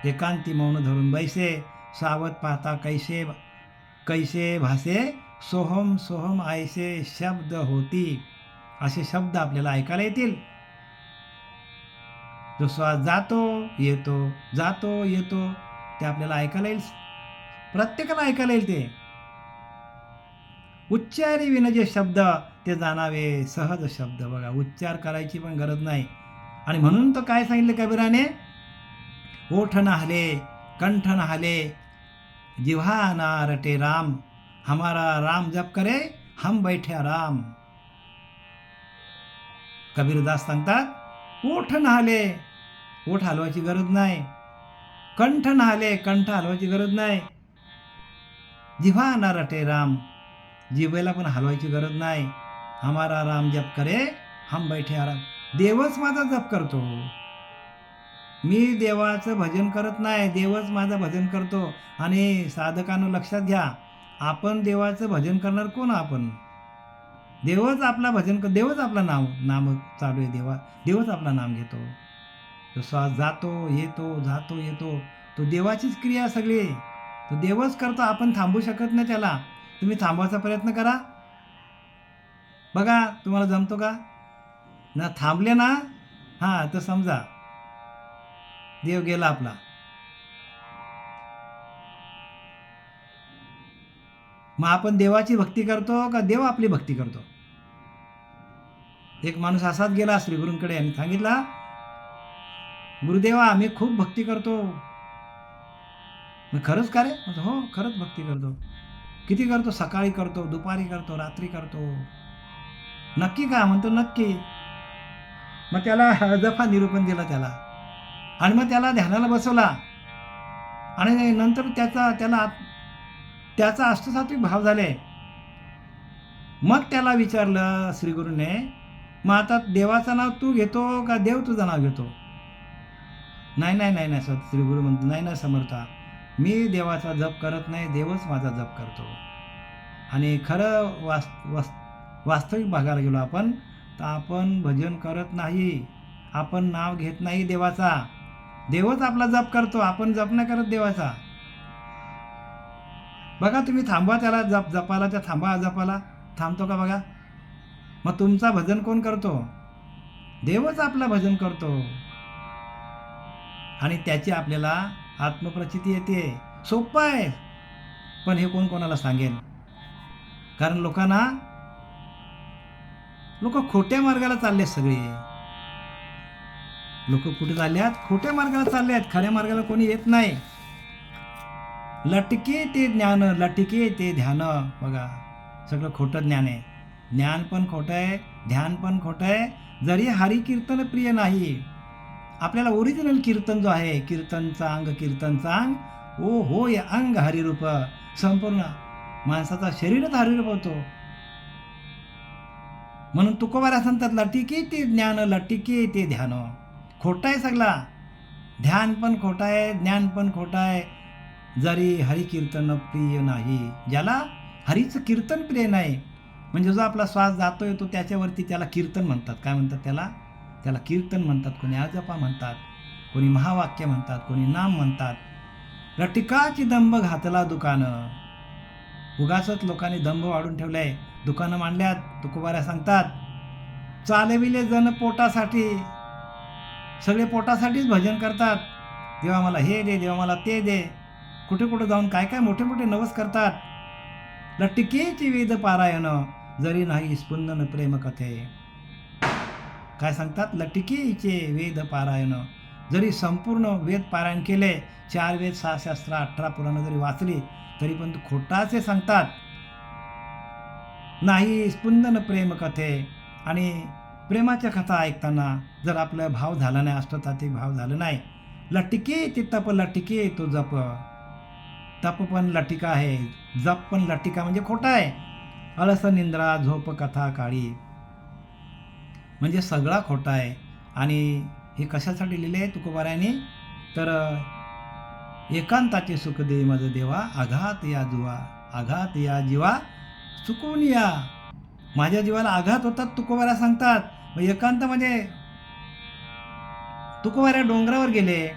एकांती मौन धरून बैसे, सावध पाहता कैसे कैसे भासे, सोहम सोहम ऐसे शब्द होती. असे शब्द आपल्याला ऐकायला येतील. जो श्वास जातो येतो जातो येतो ते आपल्याला ऐकायला येईल. प्रत्येकाला ऐकायला येईल ते. उच्चारी विन जे शब्द ते जाणावे सहज शब्द. बघा, उच्चार करायची पण गरज नाही. आणि म्हणून तर काय सांगितलं कबीराने? ओठ नाहले कंठ नाहले जिव्हा ना रटे राम, हमारा राम जप करे हम बैठे आराम. कबीरदास सांगतात ओठ नाहले, ओठ हलवायची गरज नाही. कंठ नाहले, कंठ हलवायची गरज नाही. जिव्हा ना रटे राम, जिभेला पण हलवायची गरज नाही. हमारा राम जप करे हम बैठे आराम. देवच माझा जप करतो. मी देवाचं भजन करत नाही, देवच माझं भजन करतो. आणि साधकांना लक्षात घ्या, आपण देवाचं भजन करणार कोण? आपण. देवच आपला भजन देवच आपला नाम चालू आहे. देवच आपला नाम घेतो. तो श्वास जातो येतो जातो येतो, तो देवाचीच क्रिया सगळी. तो देवच करतो. आपण थांबू शकत नाही त्याला. तुम्ही थांबवायचा प्रयत्न करा, बघा तुम्हाला जमतो का? ना थांबले ना, हां, तर समजा देव गेला आपला. मग आपण देवाची भक्ती करतो का देव आपली भक्ती करतो? एक माणूस असाच गेला श्रीगुरूंकडे आणि सांगितला, गुरुदेवा आम्ही खूप भक्ती करतो. मग खरंच का रे? हो, खरंच भक्ती करतो. किती करतो? सकाळी करतो, दुपारी करतो, रात्री करतो. नक्की का? म्हणतो नक्की. मग त्याला जफा निरूपण दिला त्याला. आणि मग त्याला ध्यानाला बसवला. आणि नंतर त्याचा अष्टसात्विक भाव झाले. मग त्याला विचारलं श्रीगुरूने, मग आता देवाचं नाव तू घेतो का देव तुझं नाव घेतो? नाही नाही नाही नाही श्रीगुरू म्हणतो, नाही नाही समर्था, मी देवाचा जप करत नाही, देवच माझा जप करतो. आणि खरं वास्तविक बघायला गेलो आपण, तर आपण भजन करत नाही, आपण नाव घेत नाही देवाचा. देवच आपला जप करतो, आपण जप नाही करत देवाचा. बघा तुम्ही थांबवा त्याला, जपाला त्या थांबा जपाला, थांबतो का बघा? मग तुमचा भजन कोण करतो? देवच आपला भजन करतो. आणि त्याची आपल्याला आत्मप्रचिती येते. सोपं आहे, पण हे कोण कोणाला सांगेल? कारण लोक खोट्या मार्गाला चालले. सगळे लोक कुठे चालले आहेत? खोट्या मार्गाला चालले आहेत. खऱ्या मार्गाला कोणी येत नाही. लटके ते ज्ञान, लटके ते ध्यान. बघा, सगळं खोटं ज्ञान आहे. ज्ञान पण खोटं आहे, ध्यान पण खोटं आहे. जरी हरी कीर्तन प्रिय नाही, आपल्याला ओरिजिनल कीर्तन जो आहे, कीर्तन चांग ओ हो या अंग हरिरूप. संपूर्ण माणसाचा शरीरच हरिरूप होतो. म्हणून तुकोबारा सांगतात लटिके ते ज्ञान लटिके ते ध्यान. खोटा आहे सगळा. ध्यान पण खोटा आहे, ज्ञान पण खोटा आहे. जरी हरिकीर्तन प्रिय नाही, ज्याला हरीचं कीर्तन प्रिय नाही, म्हणजे जो आपला श्वास जातो येतो त्याच्यावरती त्याला कीर्तन म्हणतात. काय म्हणतात त्याला? त्याला कीर्तन म्हणतात. कोणी आजपा म्हणतात, कोणी महावाक्य म्हणतात, कोणी नाम म्हणतात. लटिकाची दंभ घातला दुकानं. उगाचच लोकांनी दंभ वाढून ठेवलाय, दुकानं मांडल्यात. तुकोबाऱ्या सांगतात चालविले जण पोटासाठी, सगळे पोटासाठीच भजन करतात. देवा मला हे दे, देवा मला ते दे. कुठे कुठे जाऊन काय काय मोठे मोठे नवस करतात. लटिकेची वेद पारायण जरी नाही स्पंदन प्रेम कथे. काय सांगतात? लटिकेचे वेद पारायण, जरी संपूर्ण वेद पारायण केले, 4 वेद 6 शास्त्र 18 पुराणं जरी वाचली, तरी पण तू खोटाचे सांगतात. नाही स्पंदन प्रेम कथे. आणि प्रेमाच्या कथा ऐकताना जर आपला भाव झाला नाही, अष्टतात्विक भाव झाला नाही, लटिके ते तप लटिके तो जप. तप पण लटिका आहे, जप पण लटिका, म्हणजे खोटा आहे. अलस निंद्रा झोप कथा काळी, म्हणजे सगळा खोटा आहे. आणि हे कशासाठी लिहिले तुकोबाऱ्यांनी? तर एकांताचे सुख दे मज देवा, आघात या जुवा, आघात या जीवा चुकून या. माझ्या जीवाला आघात होतात तुकोबाऱ्या सांगतात. मग एकांत म्हणजे तुकोबाऱ्या डोंगरावर गेले,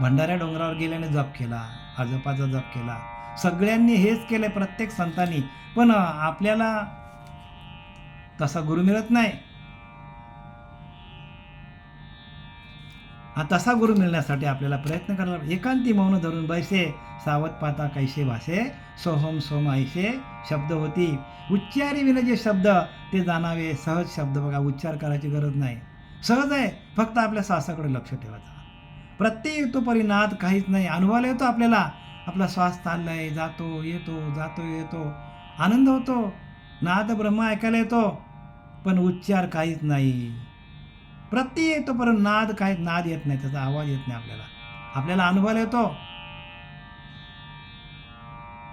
भंडाऱ्या डोंगरावर गेल्याने जप केला, आजपाचा जप केला. सगळ्यांनी हेच केलंय, प्रत्येक संतांनी. पण आपल्याला तसा गुरु मिळत नाही. तसा गुरु मिळण्यासाठी आपल्याला प्रयत्न करायला. एकांती मौन धरून बैसे, सावध पाता कैसे भाषे, सोहम सोम ऐसे शब्द होती. उच्चारी विन जे शब्द ते जाणावे सहज शब्द. बघा, उच्चार करायची गरज नाही, सहज आहे. फक्त आपल्या श्वासाकडे लक्ष ठेवायचं. प्रत्येक येतो परिनाद काहीच नाही. अनुभवाला येतो आपल्याला, आपला श्वास चाललाय, जातो येतो, जातो येतो, आनंद होतो. नाद ब्रह्म ऐकायला येतो, पण उच्चार काहीच नाही. प्रत्यय येतो पण नाद काय, नाद येत नाही, त्याचा आवाज येत नाही आपल्याला. आपल्याला अनुभवायला येतो.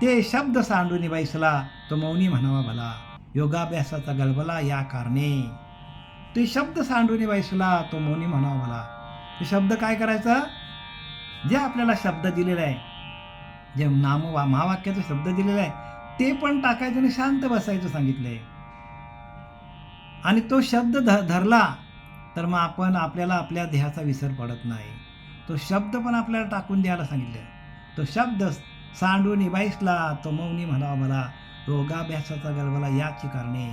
ते शब्द सांडून बैसला तो मौनी म्हणावा भला, योगाभ्यासाचा गलबला या कारणे. ते शब्द सांडून बैसला तो मौनी म्हणावा भला. ते शब्द काय करायचं? जे आपल्याला शब्द दिलेला आहे, जे महावाक्याचा शब्द दिलेला आहे, ते पण टाकायचं आणि शांत बसायचं सांगितलंय. आणि तो शब्द धरला तर मग आपल्याला आपल्या देहाचा विसर पडत नाही. तो शब्द पण आपल्याला टाकून द्यायला सांगितलं. तो शब्द सांडून बैसला तो मौनी म्हणावा मला, योगाभ्यासाचा गलबला याची कारणे.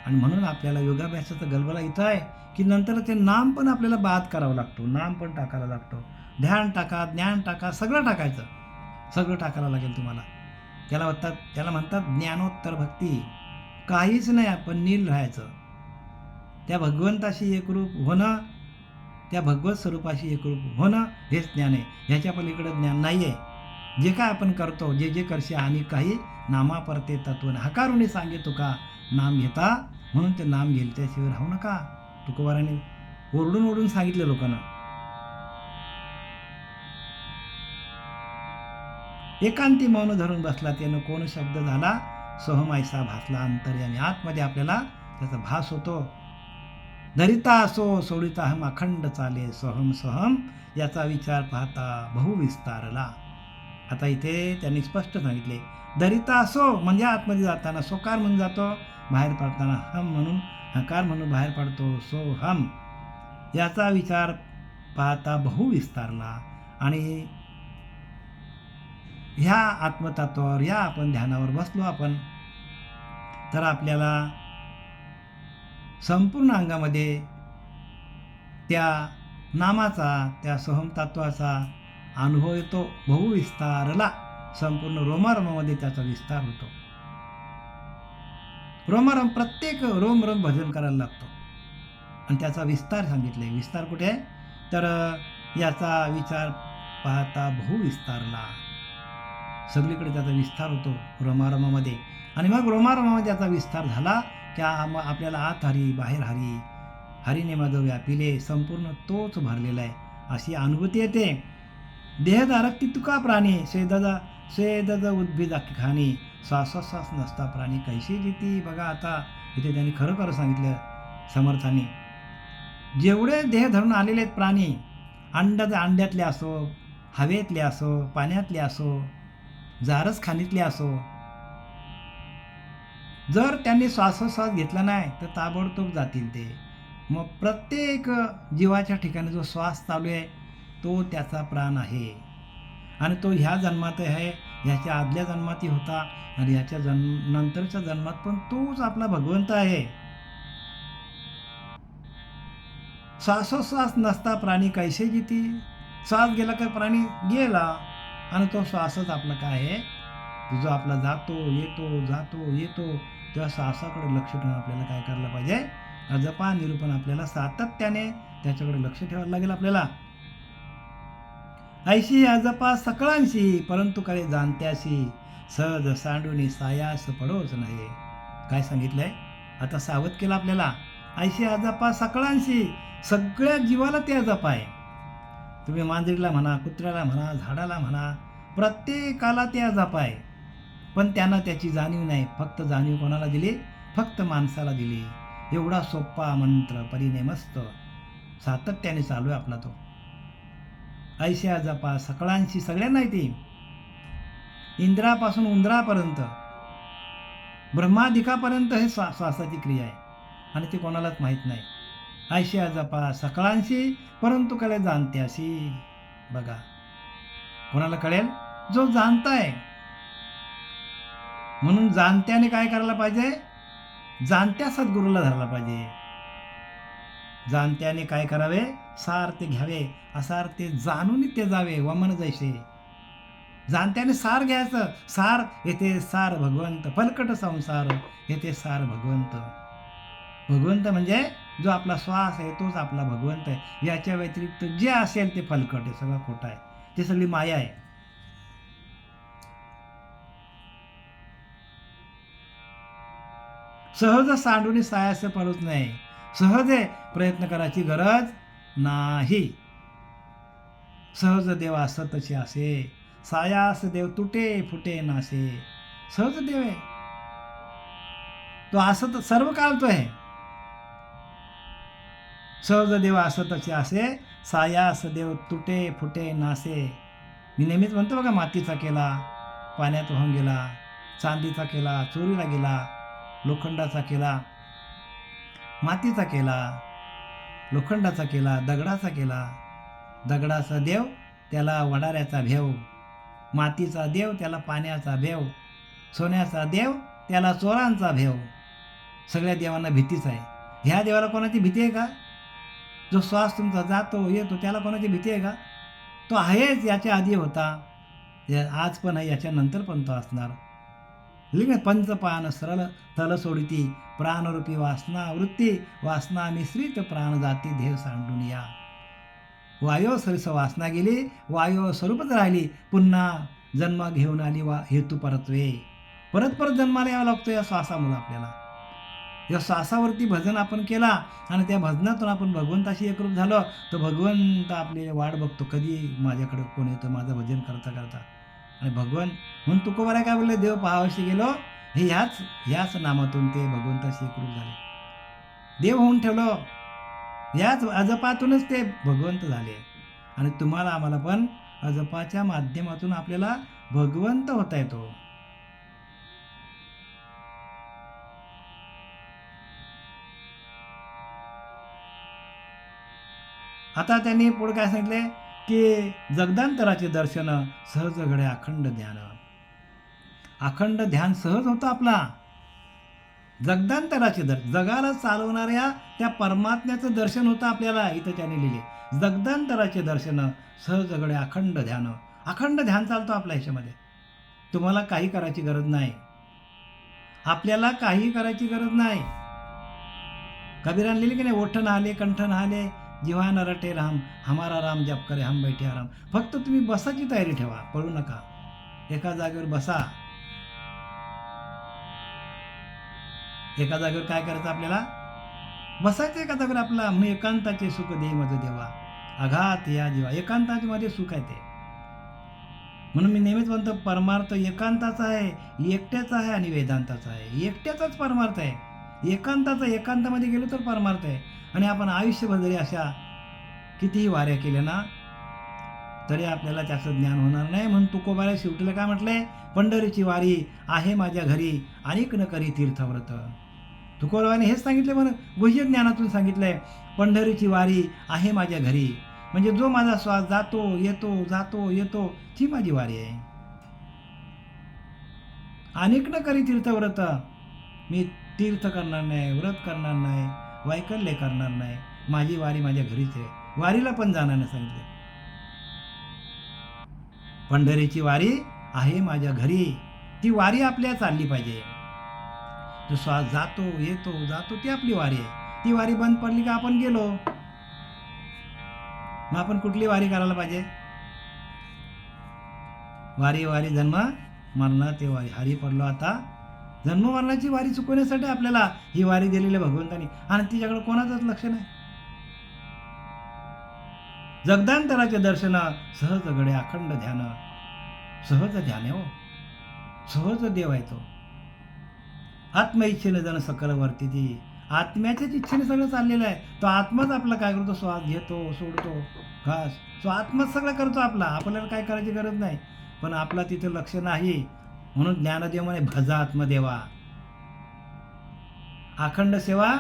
आणि म्हणून आपल्याला योगाभ्यासाचा गलबला इथं आहे की नंतर ते नाम पण आपल्याला बाद करावं लागतो, नाम पण टाकायला लागतो. ध्यान टाका, ज्ञान टाका, सगळं टाकायचं, सगळं टाकायला लागेल तुम्हाला. त्याला म्हणतात ज्ञानोत्तर भक्ती. काहीच नाही, आपण नील राहायचं, त्या भगवंताशी एकरूप होणं, त्या भगवत स्वरूपाशी एकरूप होणं, हेच ज्ञान आहे. ह्याच्या पलीकडे ज्ञान नाही आहे. जे काय आपण करतो, जे जे करशी आणि काही नामा परते तत्व हकारुणी सांगे तुका, नाम घेता म्हणून ते नाम घेईल, त्याशिवाय राहू नका. तुकोबाराने ओरडून ओरडून सांगितलं लोकांना. एकांती मौन धरून बसला त्यानं कोण शब्द झाला, सोहम ऐसा भासला अंतर्यामी. आतमध्ये आपल्याला त्याचा भास होतो. धरिता असो सोडिता हम अखंड चाले, सोहम सोहम याचा विचार पाहता बहु विस्तारला. आता इथे त्यांनी स्पष्ट सांगितले, धरिता असो म्हणजे आतमध्ये जाताना सोकार म्हणून जातो, बाहेर पडताना हम म्हणून हकार म्हणून बाहेर पडतो, सो हम याचा विचार पाहता बहु विस्तारला. आणि ह्या आत्मतत्वावर, या आपण ध्यानावर बसलो आपण, तर आपल्याला संपूर्ण अंगामध्ये त्या नामाचा, त्या सोहमतत्वाचा अनुभव येतो. बहुविस्तारला, संपूर्ण रोमारोमामध्ये त्याचा विस्तार होतो. रोमारोम, प्रत्येक रोम भजन करायला लागतो आणि त्याचा विस्तार सांगितले. विस्तार कुठे आहे? तर याचा विचार पाहता बहुविस्तारला, सगळीकडे त्याचा विस्तार होतो रोमारोमामध्ये. आणि मग रोमारोमामध्ये त्याचा विस्तार झाला की आपल्याला आत हरी बाहेर हरी, हरीने माझं व्यापिले, संपूर्ण तोच भरलेला आहे अशी अनुभूती येते. देहधारक ती तुका प्राणी स्वेदज उद्भिदा खाणी श्वासोश्वास नसता प्राणी कैशी जिती. बघा आता इथे त्यांनी खरं खरं सांगितलं समर्थांनी. जेवढे देह धरून आलेले आहेत प्राणी, अंड्यातले असो, हवेतले असो, पाण्यातले असो, जारस खाणीतले असो, जर त्यांनी श्वासोश्वास घेतला नाही तर ताबडतोब जातील ते. मग प्रत्येक जीवाच्या ठिकाणी जो श्वास चालू आहे तो त्याचा प्राण आहे. आणि तो ह्या जन्मात आहे, ह्याच्या आदल्या जन्मातही होता आणि ह्याच्या नंतरच्या जन्मात पण तोच आपला भगवंत आहे. श्वासोश्वास नसता प्राणी कैसे जिती. श्वास गेला का प्राणी गेला आणि तो श्वासच आपला काय आहे, जो आपला जातो येतो तेव्हा श्वासाकडे लक्ष ठेवून आपल्याला काय करायला पाहिजे, अजपा निरूपण आपल्याला सातत्याने त्याच्याकडे लक्ष ठेवायला लागेल आपल्याला. ऐशी अजपा सकळांशी परंतु करे जाणत्याशी सहज सांडूनी सायास पडोच नाही. काय सांगितलंय आता, सावध केलं आपल्याला. ऐशी अजपा सकळांशी, सगळ्या जीवाला ते अजप आहे. तुम्ही मांजरीला म्हणा, कुत्र्याला म्हणा, झाडाला म्हणा, प्रत्येकाला ते अजप आहे. पण त्यांना त्याची जाणीव नाही. फक्त जाणीव कोणाला दिली, फक्त माणसाला दिली. एवढा सोपा मंत्र परिणे मस्त सातत्याने चालू आहे आपला तो. ऐशी अजपा सकळांशी, सगळ्यांना ती, इंद्रापासून उंदरापर्यंत, ब्रह्मादिकापर्यंत हे श्वासाची क्रिया आहे आणि ती कोणालाच माहीत नाही. ऐशी अजपा सकळांशी परंतु कळेल जाणत्याशी. बघा कोणाला कळेल, जो जाणताय. म्हणून जाणत्याने काय करायला पाहिजे, जाणत्या सद्गुरूला धरला पाहिजे. जाणत्याने काय करावे, सार ते घ्यावे, असार ते जाणून ते जावे, वमन जैसे. जाणत्याने सार घ्यायचं, सार येथे सार भगवंत, फलकट संसार येथे सार भगवंत. भगवंत म्हणजे जो आपला श्वास आहे तोच आपला भगवंत आहे. याच्या व्यतिरिक्त जे असेल ते फलकट आहे, सगळं खोटं आहे, ते सगळी माया आहे. सहज सांडून सायास पडूच नाही. सहज आहे, प्रयत्न करायची गरज नाही. सहज देव असतशी असे, सायास देव तुटे फुटे नासे. सहज देव आहे तो, असत सर्व काळ तो आहे. सहज देव असतशी असे, सायास देव तुटे फुटे नासे. मी नेहमीच म्हणतो बघा, मातीचा केला पाण्यात वाहून गेला, चांदीचा केला चोरीला गेला, लोखंडाचा केला मातीचा केला, लोखंडाचा केला दगडाचा केला. दगडाचा देव त्याला वडाऱ्याचा भेव, मातीचा देव त्याला पाण्याचा भेव, सोन्याचा देव त्याला चोरांचा भेव. सगळ्या देवांना भीतीच आहे. ह्या देवाला कोणाची भीती आहे का? जो श्वास तुमचा जातो येतो त्याला कोणाची भीती आहे का? तो आहेच, याच्या आधी होता, आज पण आहे, याच्या नंतर पण तो असणार. लिंग पंचपान सरळ तल सोडिती, प्राणरूपी वासना वृत्ती, वासना मिश्रित प्राण जाती देह सांडून या. वायो सरस वासना गेली, वायो स्वरूपच राहिली, पुन्हा जन्म घेऊन आली हेतू परतवे. परत जन्माला यावं लागतो या श्वासामुळे आपल्याला. या श्वासावरती भजन आपण केला आणि त्या भजनातून आपण भगवंताशी एकरूप झालो तर भगवंत आपली वाट बघतो, कधी माझ्याकडे कोण येतं माझं भजन करता करता. आणि भगवान म्हणून तुकोबारा काय बोलले, देव पाहावशी गेलो, हे ह्याच नामातून ते भगवंताशी एकरूप झाले, देव होऊन ठेवलो. याच अजपातूनच ते भगवंत झाले. आणि तुम्हाला आम्हाला पण अजपाच्या माध्यमातून आपल्याला भगवंत होता येतो. आता त्यांनी पुढे काय सांगितले की जगदांतराचे दर्शन सहज घडे अखंड ध्यान. अखंड ध्यान सहज होतं आपला. जगदांतराचे जगाला चालवणाऱ्या त्या परमात्म्याचं दर्शन होतं आपल्याला. इथं त्याने लिहिले जगदांतराचे दर्शन सहज घडे अखंड ध्यान. अखंड ध्यान चालतो आपल्या ह्याच्यामध्ये. तुम्हाला काही करायची गरज नाही, आपल्याला काही करायची गरज नाही. कबीराने लिहिले की नाही, ओठ नहाले कंठ नहाले जिव्हा न रटे राम, हमारा राम जप करे हम बैठे आराम. फक्त तुम्ही बसायची तयारी ठेवा, पळू नका, एका जागेवर बसा. एका जागेवर काय करायचं आपल्याला, बसायचं एका जागेवर. आपला मी एकांताचे सुख दे मज देवा, अघात या जीवा. एकांतामध्ये सुख आहे ते. म्हणून मी नेहमीच म्हणतो, परमार्थ एकांताचा आहे, एकट्याचा आहे आणि वेदांताचा आहे. एकट्याचाच परमार्थ आहे. एकांताचा, एकांतामध्ये गेलो तर परमार्थ आहे. आणि आपण आयुष्यभर जरी अशा कितीही वाऱ्या केल्या ना, तरी आपल्याला त्याचं ज्ञान होणार नाही. म्हणून तुकोबाला शेवटीला काय म्हटलंय, पंढरीची वारी आहे माझ्या घरी, अनेक न करी तीर्थव्रत. तुकोबाने हेच सांगितले, म्हणून गुह्य ज्ञानातून सांगितलंय, पंढरीची वारी आहे माझ्या घरी. म्हणजे जो माझा श्वास जातो येतो जातो येतो, ती माझी वारी आहे. अनेक न करी तीर्थव्रत, मी तीर्थ करणार नाही, व्रत करणार नाही, वैकल्य करणार नाही, माझी वारी माझ्या घरीच आहे. वारीला पण जाणार नाही सांगितले. पंढरीची वारी आहे माझ्या घरी. ती वारी आपल्या चालली पाहिजे. जो श्वास जातो येतो जातो, ती आपली वारी आहे. ती वारी बंद पडली का आपण गेलो. मग आपण कुठली वारी करायला पाहिजे. वारी वारी जन्म मरणा ते वारी, हरी पडलो आता. जन्म मरणाची वारी चुकवण्यासाठी आपल्याला ही वारी दिलेली भगवंतानी, आणि तिच्याकडे कोणाचंच लक्ष नाही. जगदांतराचे दर्शन, सहज घडे अखंड ध्यान. सहज ध्यान आहे हो, सहज देव आहे तो. आत्म इच्छेने जण सकल वर्ती ती. आत्म्याच्याच इच्छेने सगळं चाललेलं आहे. तो आत्माच आपला काय करतो, श्वास घेतो सोडतो घास, तो आत्माच सगळं करतो आपला. आपल्याला काय करायची गरज नाही. पण आपला तिथे लक्ष नाही. म्हणून ज्ञानदेव म्हणे, भजा आत्मदेवा. अखंड सेवा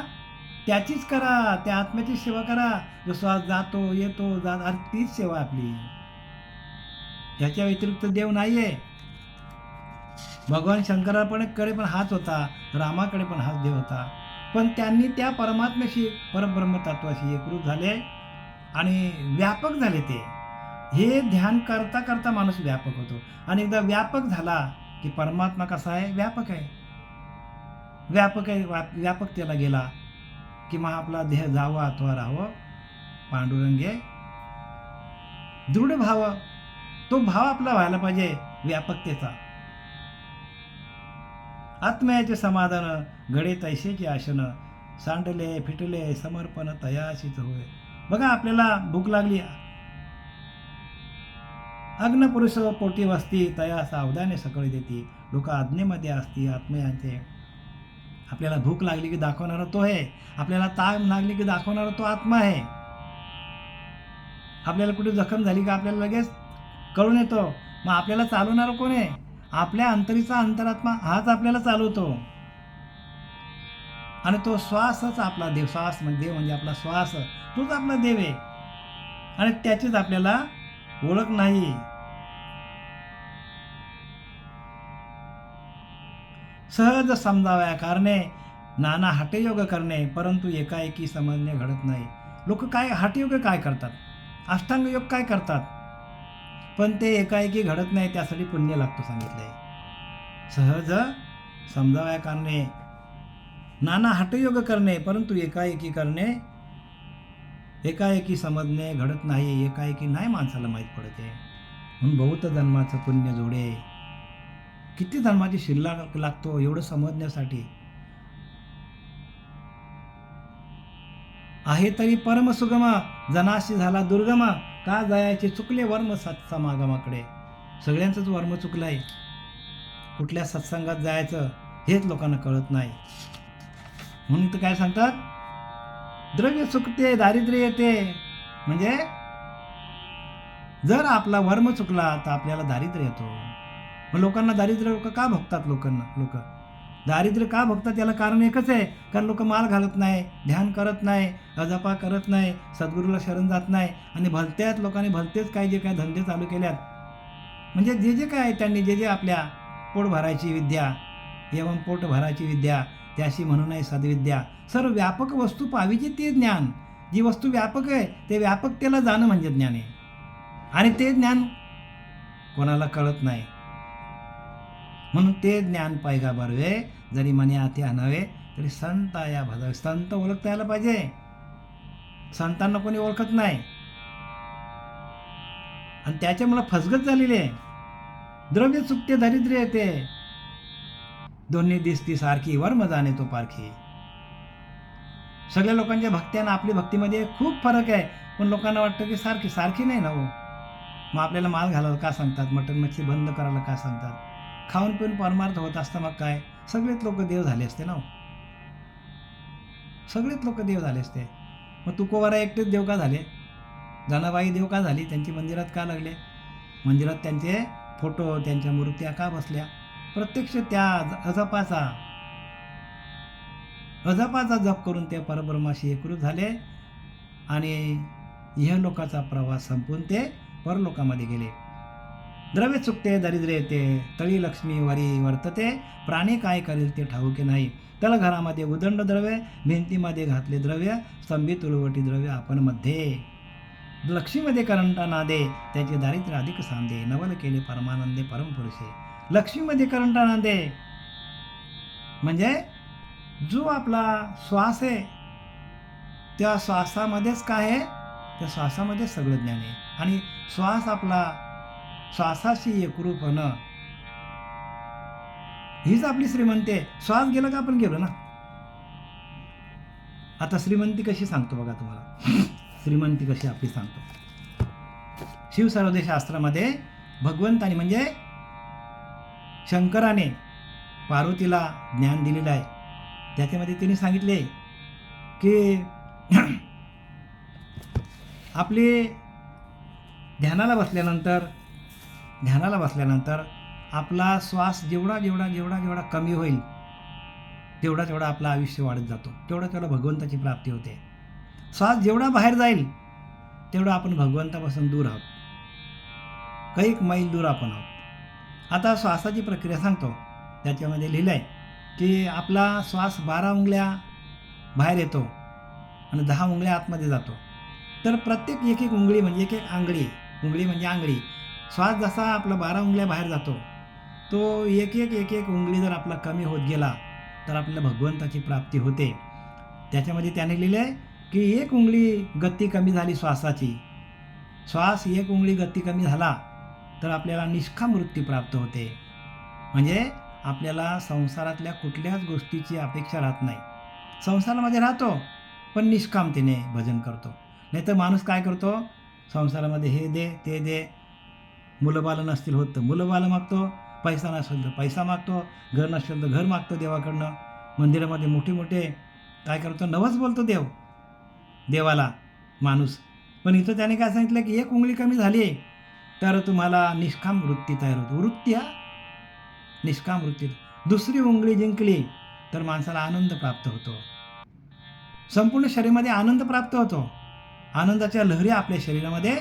त्याचीच करा, त्या आत्म्याची सेवा करा. जो श्वास जातो येतो अरे तीच सेवा आपली. त्याच्या व्यतिरिक्त देव नाहीये. भगवान शंकराकडे पण हाच होता, रामाकडे पण हाच देव होता. पण त्यांनी त्या परमात्म्याशी, परब्रह्म तत्वाशी एकरूप झाले आणि व्यापक झाले. ते हे ध्यान करता करता माणूस व्यापक होतो. आणि एकदा व्यापक झाला की परमात्मा कसा आहे, व्यापक आहे. व्यापक आहे, व्यापकतेला गेला की मग आपला देह जावा अथवा राहावं, पांडुरंगे दृढ भाव, तो भाव आपला व्हायला पाहिजे व्यापकतेचा. आत्म्याचे समाधान घडे तैसेचे आसन, सांडले फिटले समर्पण तयाशीच होय. बघा, आपल्याला भूक लागली, अग्नपुरुष पोटी वसती, तया सावधाने सकळी देती. लोक आज्ञेमध्ये असती आत्मयांचे. आपल्याला भूक लागली की दाखवणारा तो आहे. आपल्याला ताण लागली की दाखवणारा तो आत्मा आहे. आपल्याला कुठे जखम झाली का आपल्याला लगेच कळून येतो. मग आपल्याला चालवणारा कोण आहे, आपल्या अंतरीचा अंतरात्मा हाच आपल्याला चालवतो. आणि तो श्वासच आपला देव. श्वास म्हणजे देव, म्हणजे आपला श्वास, तोच आपला देव आहे. आणि त्याचीच आपल्याला ओळख नाही. सहज समजाव्या कारणे, नाना हठयोग करणे, परंतु एकाएकी समजणे घडत नाही. लोक काय हठयोग काय करतात, अष्टांग योग काय करतात, पण ते एकाएकी घडत नाही. त्यासाठी पुण्य लागतो सांगितलंय. सहज समजाव्या कारणे, नाना हठयोग करणे, परंतु एकाएकी करणे, एकाएकी समजणे घडत नाही. एकाएकी नाही माणसाला माहीत पडते. म्हणून बहुत जन्माचं पुण्य जोडे. किती जन्माची शिल्लक लागतो एवढं समजण्यासाठी. आहे तरी परम सुगम, जनाशी झाला दुर्गम, का जायाचे चुकले वर्म सत्समागमाकडे. सगळ्यांचंच वर्म चुकलं आहे. कुठल्या सत्संगात जायचं हेच लोकांना कळत नाही. म्हणून तर काय सांगतात, द्रव्य चुकते दारिद्र्य येते. म्हणजे जर आपला वर्म चुकला तर आपल्याला दारिद्र्य येतो. मग लोकांना दारिद्र्य लोक का भोगतात, लोक दारिद्र्य का भोगतात, त्याला कारण एकच आहे, कारण लोक माल घालत नाही, ध्यान करत नाही, अजपा करत नाही, सद्गुरूला शरण जात नाही. आणि भलत्याच लोकांनी भलतेच काय जे काय धंदे चालू केल्यात, म्हणजे जे जे काय त्यांनी जे जे आपल्या पोट भरायची विद्या, एवं पोट भरायची विद्या, त्याशी म्हणू नये सद्विद्या. सर्व व्यापक वस्तू पावीची ते ज्ञान. जी वस्तू व्यापक आहे ते व्यापकतेला जाणं म्हणजे ज्ञान आहे. आणि ते ज्ञान कोणाला कळत नाही. म्हणून ते ज्ञान पायगा बरवे, जरी मनी आती आणावे, तरी संत या भजावे. संत ओळखता यायला पाहिजे. संतांना कोणी ओळखत नाही. आणि त्याच्यामुळे फसगत झालेली आहे. द्रव्य चुकते दारिद्र्य येते, दोन्ही दिसती सारखी, वर्म जाणे तो पारखी. सगळ्या लोकांच्या भक्ती आणि आपली भक्तीमध्ये खूप फरक आहे. पण लोकांना वाटतं की सारखी नाही ना हो. मग आपल्याला माल घालायला का सांगतात, मटण मच्छी बंद करायला का सांगतात? खाऊन पिऊन परमार्थ होत असतं, मग काय सगळेच लोक देव झाले असते ना हो. सगळेच लोक देव झाले असते. मग तुकोबारा एकटेच देव का झाले? जनाबाई देव का झाली? त्यांची मंदिरात का लागले? मंदिरात त्यांचे फोटो, त्यांच्या मूर्त्या का बसल्या? प्रत्यक्ष त्या अजपाचा जप करून ते परब्रह्माशी एकरूप झाले आणि इहलोकाचा प्रवास संपून ते परलोकामध्ये गेले. द्रव्य चुकते दारिद्र्य येते, तळी लक्ष्मी वरी वर्तते, प्राणी काय करेल ते ठाऊके नाही. त्याला घरामध्ये उदंड द्रव्य, भिंतीमध्ये घातले द्रव्य, स्तंभी तुळवटी द्रव्य आपण मध्ये. लक्ष्मीमध्ये करंटा नादे, त्याचे दारिद्र्य अधिक सांदे, नवल केले परमानंदे परमपुरुषे. लक्ष्मीमध्ये करंटा नादे म्हणजे जो आपला श्वास आहे, त्या श्वासामध्येच काय आहे? त्या श्वासामध्ये सगळं ज्ञान आहे. आणि श्वास आपला श्वासाशी एकरूप होणं हीच आपली श्रीमंती आहे. श्वास गेला का आपण गेलो ना. आता श्रीमंती कशी सांगतो बघा तुम्हाला. श्रीमंती कशी आपली सांगतो. शिवसर्वोदय शास्त्रामध्ये भगवंताने म्हणजे शंकराने पार्वतीला ज्ञान दिलेलं आहे. त्याच्यामध्ये तिने सांगितले की आपले ध्यानाला बसल्यानंतर आपला श्वास जेवढा कमी होईल तेवढा आपलं आयुष्य वाढत जातो, तेवढा भगवंताची प्राप्ती होते. श्वास जेवढा बाहेर जाईल तेवढं आपण भगवंतापासून दूर आहोत, कैक मैल दूर आपण आहोत. आता श्वासाची प्रक्रिया सांगतो. त्याच्यामध्ये लिहिलं आहे की आपला श्वास 12 उंगल्या बाहेर येतो आणि 10 उंगल्या आतमध्ये जातो. तर प्रत्येक एक उंगळी म्हणजे एक आंगळी, उंगळी म्हणजे आंगळी. श्वास जसा आपला 12 उंगल्या बाहेर जातो, तो एक उंगळी जर आपला कमी होत गेला तर आपल्याला भगवंताची प्राप्ती होते. त्याच्यामध्ये त्याने लिहिले आहे की एक उंगळी गती कमी झाली श्वासाची, श्वास एक उंगळी गती कमी झाला तर आपल्याला निष्काम वृत्ती प्राप्त होते. म्हणजे आपल्याला संसारातल्या कुठल्याच गोष्टीची अपेक्षा राहत नाही. संसारामध्ये राहतो पण निष्कामतेने भजन करतो. नाही तर माणूस काय करतो, संसारामध्ये हे दे ते दे, मुलंबालं नसतील होत तर मुलंबालं मागतो, पैसा नसेल तर पैसा मागतो, घर नसेल तर घर मागतो देवाकडनं. मंदिरामध्ये मोठे काय करतो, नवस बोलतो देवाला माणूस. पण इथं त्याने काय सांगितलं की एक उंगळी कमी झाली तर तुम्हाला निष्काम वृत्ती तयार होतो. वृत्ती निष्काम वृत्ती. दुसरी उंगळी जिंकली तर माणसाला आनंद प्राप्त होतो, संपूर्ण शरीरामध्ये आनंद प्राप्त होतो. आनंदाच्या लहरी आपल्या शरीरामध्ये,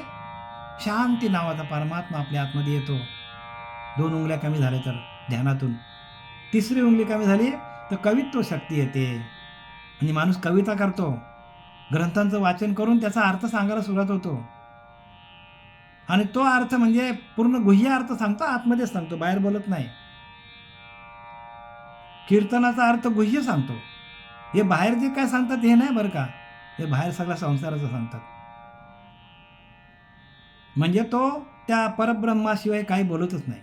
शांती नावाचा परमात्मा आपल्या आतमध्ये येतो. 2 उंगल्या कमी झाल्या तर ध्यानातून, तिसरी उंगली कमी झाली तर कवित्व शक्ती येते आणि माणूस कविता करतो, ग्रंथांचं वाचन करून त्याचा अर्थ सांगायला सुरुवात होतो. आणि तो अर्थ म्हणजे पूर्ण गुह्य अर्थ सांगतो, आतमध्ये सांगतो, बाहेर बोलत नाही. कीर्तनाचा अर्थ गुह्य सांगतो. हे बाहेर जे काय सांगतात हे नाही बरं का, हे बाहेर सगळा संसाराचं सांगतात. म्हणजे तो त्या परब्रह्माशिवाय काही बोलतच नाही.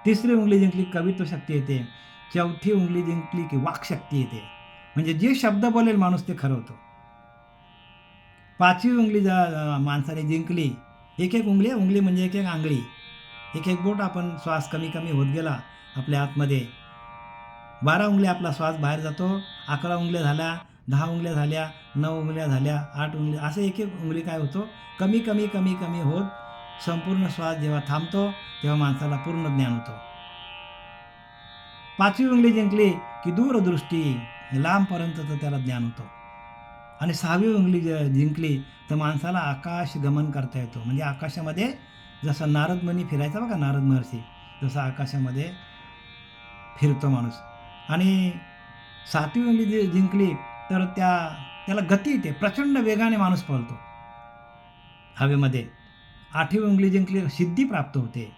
तिसरी उंगली जिंकली कवित्व शक्ती येते, चौथी उंगली जिंकली की वाक्शक्ती येते, म्हणजे जे शब्द बोलेल माणूस ते खरं होतं. 5वी उंगली माणसाने जिंकली, एक उंगली म्हणजे एक आंगळी, एक बोट. आपण श्वास कमी होत गेला आपल्या आतमध्ये, 12 उंगल्या आपला श्वास बाहेर जातो, 11 उंगल्या झाल्या, 10 उंगल्या झाल्या, 9 उंगल्या झाल्या, 8 उंगल्या, असं एक उंगली काय होतो कमी होत संपूर्ण श्वास जेव्हा थांबतो तेव्हा माणसाला पूर्ण ज्ञान होतं. 5वी उंगली जिंकली की दूरदृष्टी, लांबपर्यंतचं त्याला ज्ञान होतं. आणि 6वी उंगली जिंकली तर माणसाला आकाश गमन करता येतो. म्हणजे आकाशामध्ये जसं नारद मुनी फिरायचा बघा, नारद महर्षी, तसं आकाशामध्ये फिरतो माणूस. आणि 7वी उंगली जिंकली तर त्याला गती येते, प्रचंड वेगाने माणूस पळतो हवेमध्ये. 8वी उंगली जिंकली सिद्धी प्राप्त होते.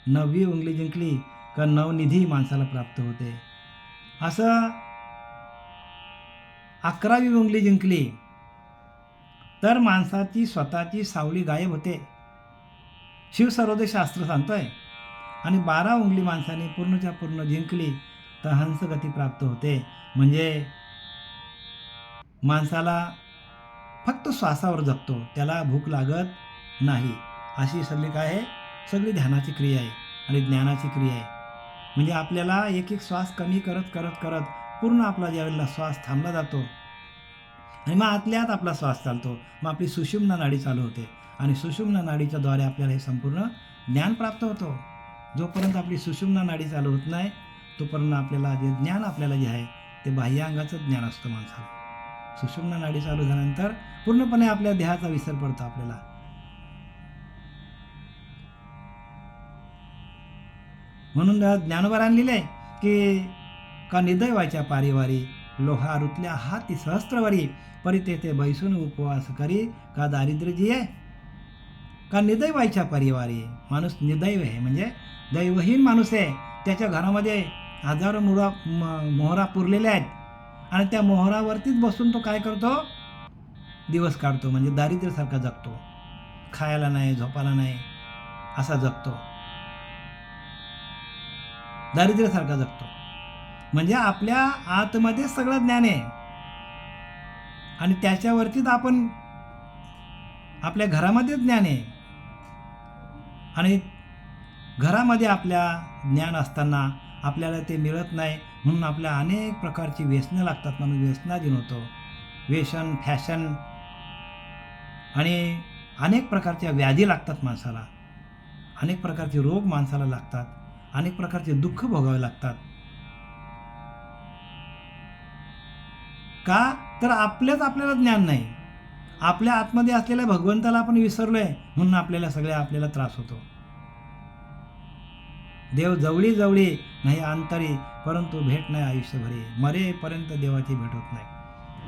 9वी उंगली जिंकली का नवनिधी माणसाला प्राप्त होते. असं 11वी उंगली जिंकली तर माणसाची स्वतःची सावली गायब होते, शिवसर्वोदय शास्त्र सांगतोय. आणि 12 उंगली माणसाने पूर्णच्या पूर्ण जिंकली तर हंसगती प्राप्त होते. म्हणजे माणसाला फक्त श्वासावर जगतो, त्याला भूक लागत नाही. अशी सगळी काय आहे, सगळी ध्यानाची क्रिया आहे आणि ज्ञानाची क्रिया आहे. म्हणजे आपल्याला एक एक श्वास कमी करत करत करत पूर्ण आपला ज्यावेळेला श्वास थांबला जातो आणि मग आतल्या आत आपला श्वास चालतो, मग आपली सुषुम्ना नाडी चालू होते आणि सुषुम्ना नाडीच्या द्वारे आपल्याला हे संपूर्ण ज्ञान प्राप्त होतो. जोपर्यंत आपली सुषुम्ना नाडी चालू होत नाही तोपर्यंत आपल्याला जे ज्ञान आपल्याला जे आहे ते बाह्यांगाचं ज्ञान असतं माणसाला. सुषुम्ना नाडी चालू झाल्यानंतर पूर्णपणे आपल्या देहाचा विसर पडतो आपल्याला. म्हणून ज्ञानोबाराने लिहिलंय की का निदय व्हायच्या पारिवारी लोहा रुतल्या हाती सहस्त्रवारी परी तेथे बैसून उपवास करी का दारिद्र्य जी आहे. का निदय व्हायच्या परिवारी माणूस निदैव आहे म्हणजे दैवहीन माणूस आहे. त्याच्या घरामध्ये हजारो मोहरा पुरलेल्या आहेत आणि त्या मोहरावरतीच बसून तो काय करतो, दिवस काढतो. म्हणजे दारिद्र्यासारखा जगतो, खायला नाही झोपायला नाही असा जगतो, दारिद्र्यासारखा जगतो. म्हणजे आपल्या आतमध्ये सगळं ज्ञान आहे आणि त्याच्यावरतीच आपण आपल्या घरामध्ये ज्ञान आहे आणि घरामध्ये आपल्या ज्ञान असताना आपल्याला ते मिळत नाही म्हणून आपल्या अनेक प्रकारची व्यसनं लागतात. म्हणून व्यसनाधीन होतो. व्यसन, फॅशन आणि अनेक प्रकारच्या व्याधी लागतात माणसाला, अनेक प्रकारचे रोग माणसाला लागतात, अनेक प्रकारचे दुःख भोगावे लागतात. का तर आपल्याला ज्ञान नाही. आपल्या आतमध्ये असलेल्या भगवंताला आपण विसरलोय म्हणून आपल्याला त्रास होतो. देव जवळी जवळी नाही अंतरी परंतु भेट नाही आयुष्यभरी, मरेपर्यंत देवाची भेट होत नाही.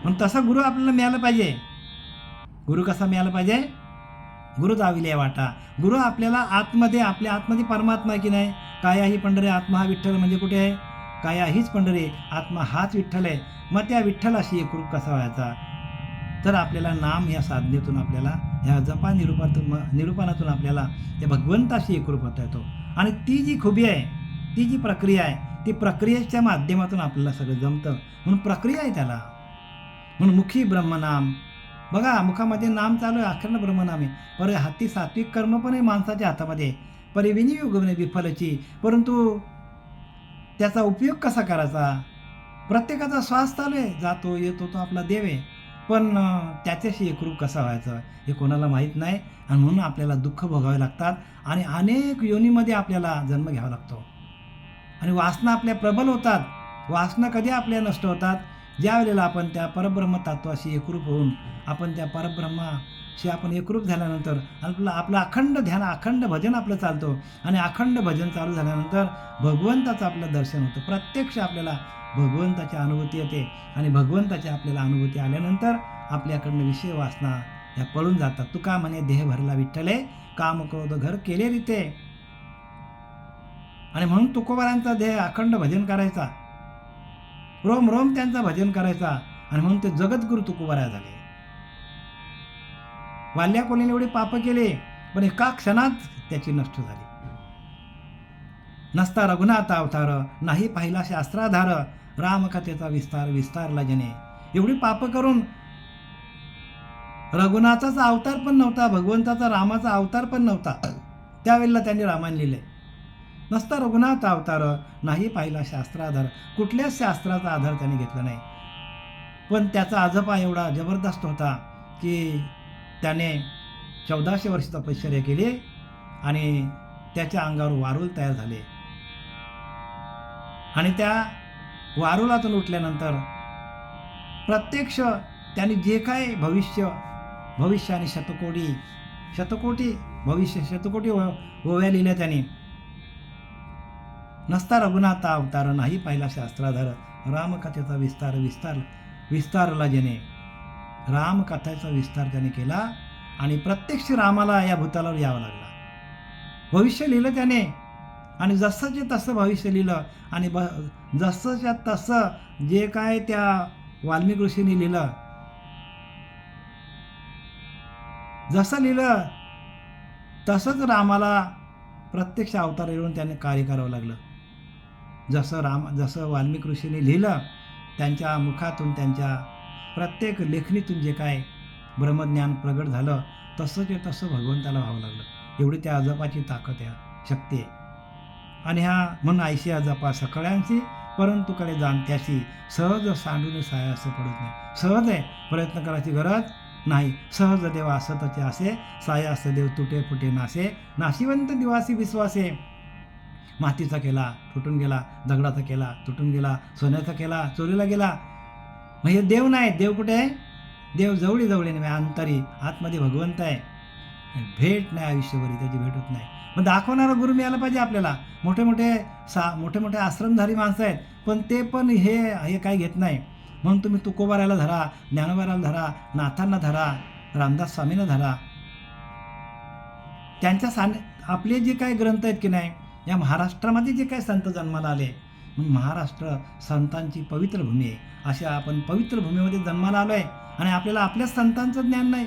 म्हणून तसा गुरु आपल्याला मिळाला पाहिजे. गुरु कसा मिळाला पाहिजे, गुरु दाविले वाटा. गुरु आपल्याला आतमध्ये, आपल्या आतमध्ये परमात्मा की नाही. काया ही पंढरी आत्मा हा विठ्ठल म्हणजे कुठे आहे, काया हीच पंढरी आत्मा हाच विठ्ठल आहे. मग त्या विठ्ठलाशी एकरूप कसा व्हायचा, तर आपल्याला नाम या साधनेतून आपल्याला ह्या जपा निरूपणातून आपल्याला त्या भगवंताशी एकरूप होता येतो. आणि ती जी खुबी आहे, ती जी प्रक्रिया आहे, ती प्रक्रियेच्या माध्यमातून आपल्याला सगळं जमतं. म्हणून प्रक्रिया आहे त्याला. म्हणून मुखी ब्रह्मनाम बघा, मुखामध्ये नाम चालू आहे, अखंड ब्रह्मनाम आहे. पर हाती सात्विक कर्म पण आहे माणसाच्या हातामध्ये, परी विनियोग विफलची. परंतु त्याचा उपयोग कसा करायचा. प्रत्येकाचा श्वास चालू आहे, जातो येतो, तो आपला देव आहे, पण त्याच्याशी एकरूप कसा व्हायचं हे कोणाला माहीत नाही. आणि म्हणून आपल्याला दुःख भोगावे लागतात आणि अनेक योनीमध्ये आपल्याला जन्म घ्यावा लागतो. आणि वासना आपल्या प्रबल होतात. वासना कधी आपल्या नष्ट होतात, ज्या वेळेला आपण त्या परब्रह्म तत्वाशी एकरूप होऊन आपण त्या परब्रह्माशी आपण एकरूप झाल्यानंतर आपलं अखंड ध्यान, अखंड भजन आपलं चालतो. आणि अखंड भजन चालू झाल्यानंतर भगवंताचं आपलं दर्शन होतं. प्रत्यक्ष आपल्याला भगवंताची अनुभूती येते आणि भगवंताची आपल्याला अनुभूती आल्यानंतर आपल्याकडनं विषय वासना या पळून जातात. तुका म्हणे देह भरला विठ्ठले, काम क्रोध घर केले रीते. आणि म्हणून तुकोबारांचा देह अखंड भजन करायचा, रोम रोम त्यांचं भजन करायचा. आणि म्हणून ते जगद्गुरु तुकोबारा झाले. वाल्या कोणीने एवढे पाप केले पण एका क्षणात त्याची नष्ट झाली. नसता रघुनाथ अवतार, नाही पाहिला शास्त्राधार, रामकथेचा विस्तार विस्तारला जने. एवढी पाप करून रघुनाथाचा अवतार पण नव्हता, भगवंताचा रामाचा अवतार पण नव्हता, त्यावेळेला त्यांनी रामायण लिहिले. नसता रघुनाथ अवतार, नाही पाहिला शास्त्राधार, कुठल्याच शास्त्राचा आधार त्यांनी घेतला नाही. पण त्याचा आजोबा एवढा जबरदस्त होता की त्याने 1400 वर्ष तपश्चर्या केली आणि त्याच्या अंगावर वारूळ तयार झाले. आणि त्या वारुळातून उठल्यानंतर प्रत्यक्ष त्यांनी जे काय भविष्य आणि शतकोटी भविष्य शतकोटी ओव्या लिहिल्या त्यांनी. नसता रघुनाथ अवतार, नाही पाहिला शास्त्राधार, रामकथेचा विस्तारला जेणे. रामकथेचा विस्तार त्याने केला आणि प्रत्यक्ष रामाला या भूतालावर यावं लागला. भविष्य लिहिलं त्याने आणि जसंचे तसं भविष्य लिहिलं. आणि जसंच्या तसं जे काय त्या वाल्मिक ऋषींनी लिहिलं, जसं लिहिलं तसंच रामाला प्रत्यक्ष अवतार येऊन त्याने कार्य करावं लागलं. जसं वाल्मिक ऋषींनी लिहिलं, त्यांच्या मुखातून, त्यांच्या प्रत्येक लेखणीतून जे काय ब्रह्मज्ञान प्रगट झालं तसंच तसं भगवंताला व्हावं लागलं. एवढी त्या अजपाची ताकद आहे, शक्ती आहे. आणि ह्या म्हणून ऐशी अजपा सकळ्यांशी परंतु कडे जाणत्याशी सहज सांडून साया असं पडत नाही. सहज आहे, प्रयत्न करायची गरज नाही. सहज देव असतचे असे साया असं देव तुटे फुटे नासे नाशिवंत दिवासी विश्वासे. मातीचा केला तुटून गेला, दगडाचा केला तुटून गेला, सोन्याचा केला चोरीला गेला. मग हे देव नाही. देव कुठे आहे? देव जवळी जवळी नव्हे, अंतरी आतमध्ये भगवंत आहे. भेट नाही आयुष्यभरी, त्याची भेट होत नाही. मग दाखवणारा गुरु मिळाला पाहिजे आपल्याला. मोठे मोठे आश्रमधारी माणसं आहेत, पण ते पण हे काही घेत नाही. म्हणून तुम्ही तुकोबाराला धरा, ज्ञानोबाराला धरा, नाथांना धरा, रामदास स्वामींना धरा. त्यांच्या आपले जे काही ग्रंथ आहेत की नाही, या महाराष्ट्रामध्ये जे काही संत जन्माला आले, म्हणून महाराष्ट्र संतांची पवित्र भूमी आहे. अशा आपण पवित्र भूमीमध्ये जन्माला आलो आहे आणि आपल्याला आपल्याच संतांचं ज्ञान नाही.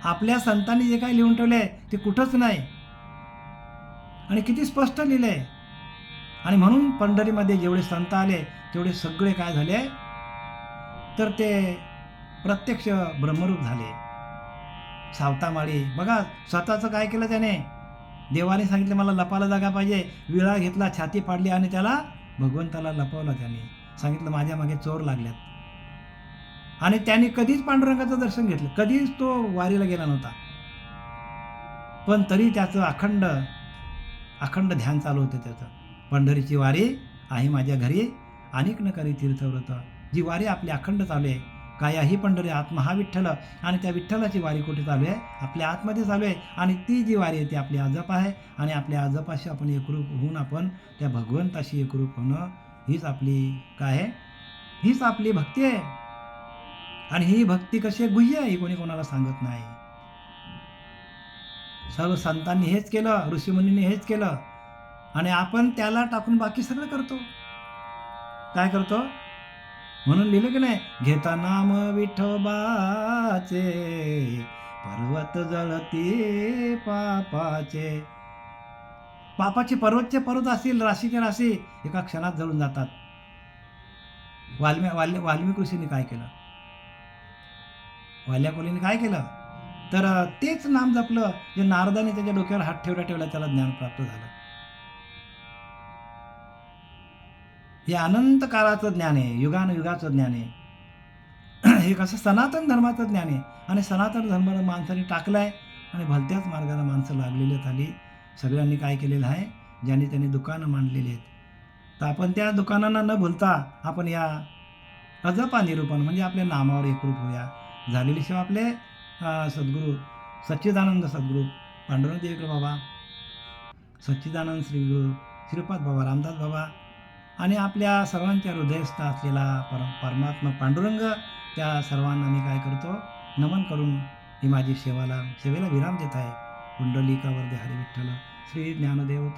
आपल्या संतांनी जे काही लिहून ठेवले आहे ते कुठंच नाही आणि किती स्पष्ट लिहिलं आहे. आणि म्हणून पंढरीमध्ये जेवढे संत आले तेवढे सगळे काय झाले, तर ते प्रत्यक्ष ब्रह्मरूप झाले. सावतामाळी बघा, स्वतःचं काय केलं त्याने. देवाने सांगितलं मला लपायला जागा पाहिजे, विळा घेतला, छाती पाडली आणि त्याला भगवंताला लपवलं. त्याने सांगितलं माझ्या मागे चोर लागल्यात. आणि त्याने कधीच पांडुरंगाचं दर्शन घेतलं, कधीच तो वारीला गेला नव्हता, पण तरी त्याचं अखंड ध्यान चालू होतं त्याचं. पंढरीची वारी आहे माझ्या घरी, अनेक न करी तीर्थव्रत. जी वारी आपली अखंड चालू आहे, काय ही पंढरी आत्मा हा विठ्ठल, आणि त्या विठ्ठलाची वारी कुठे चालू आहे? आपल्या आतमध्ये चालू आहे. आणि ती जी वारी आहे ती आपली अजप आहे. आणि आपल्या अजपाशी आपण एकरूप होऊन आपण त्या भगवंताशी एकरूप होणं, हीच आपली काय आहे? हीच आपली भक्ती आहे. आणि ही भक्ती कशी गुह्य आहे, कोणी कोणाला सांगत नाही. सर्व संतांनी हेच केलं, ऋषीमुनींनी हेच केलं, आणि आपण त्याला टाकून बाकी सगळं करतो. काय करतो? म्हणून लिहिलं की नाही, घेता नाम विठोबाचे पर्वत जळती पापाचे. पापाचे पर्वतचे पर्वत असतील, राशीचे राशी एका क्षणात जळून जातात. वाल्मिक ऋषींनी काय केलं? वाल्याकोलीने काय केलं? तर तेच नाम जपलं जे नारदाने त्याच्या डोक्यावर हात ठेवला त्याला ज्ञान प्राप्त झालं. हे अनंत काळाचं ज्ञान आहे, युगानुयुगाचं ज्ञान आहे. हे कसं सनातन धर्माचं ज्ञान आहे. आणि सनातन धर्म माणसाने टाकलाय आणि भलत्याच मार्गाला माणसं लागलेली आहेत. आली सगळ्यांनी काय केलेलं आहे, ज्यांनी त्यांनी दुकानं मांडलेली आहेत. तर आपण त्या दुकानांना न भुलता आपण या अजपा निरूपण म्हणजे आपल्या नामावर एकरूप होऊया. झालेली सेवा आपले सद्गुरू सच्चिदानंद सद्गुरू पांडुरंग देवकर बाबा, सच्चिदानंद श्रीगुरू श्रीपाद बाबा, रामदास बाबा, आणि आपल्या सर्वांच्या हृदयस्थ असलेला परमात्मा पांडुरंग, त्या सर्वांना मी काय करतो, नमन करून ही माझी सेवेला विराम देत आहे. कुंडलिका वरदे हरी विठ्ठल श्री ज्ञानदेव.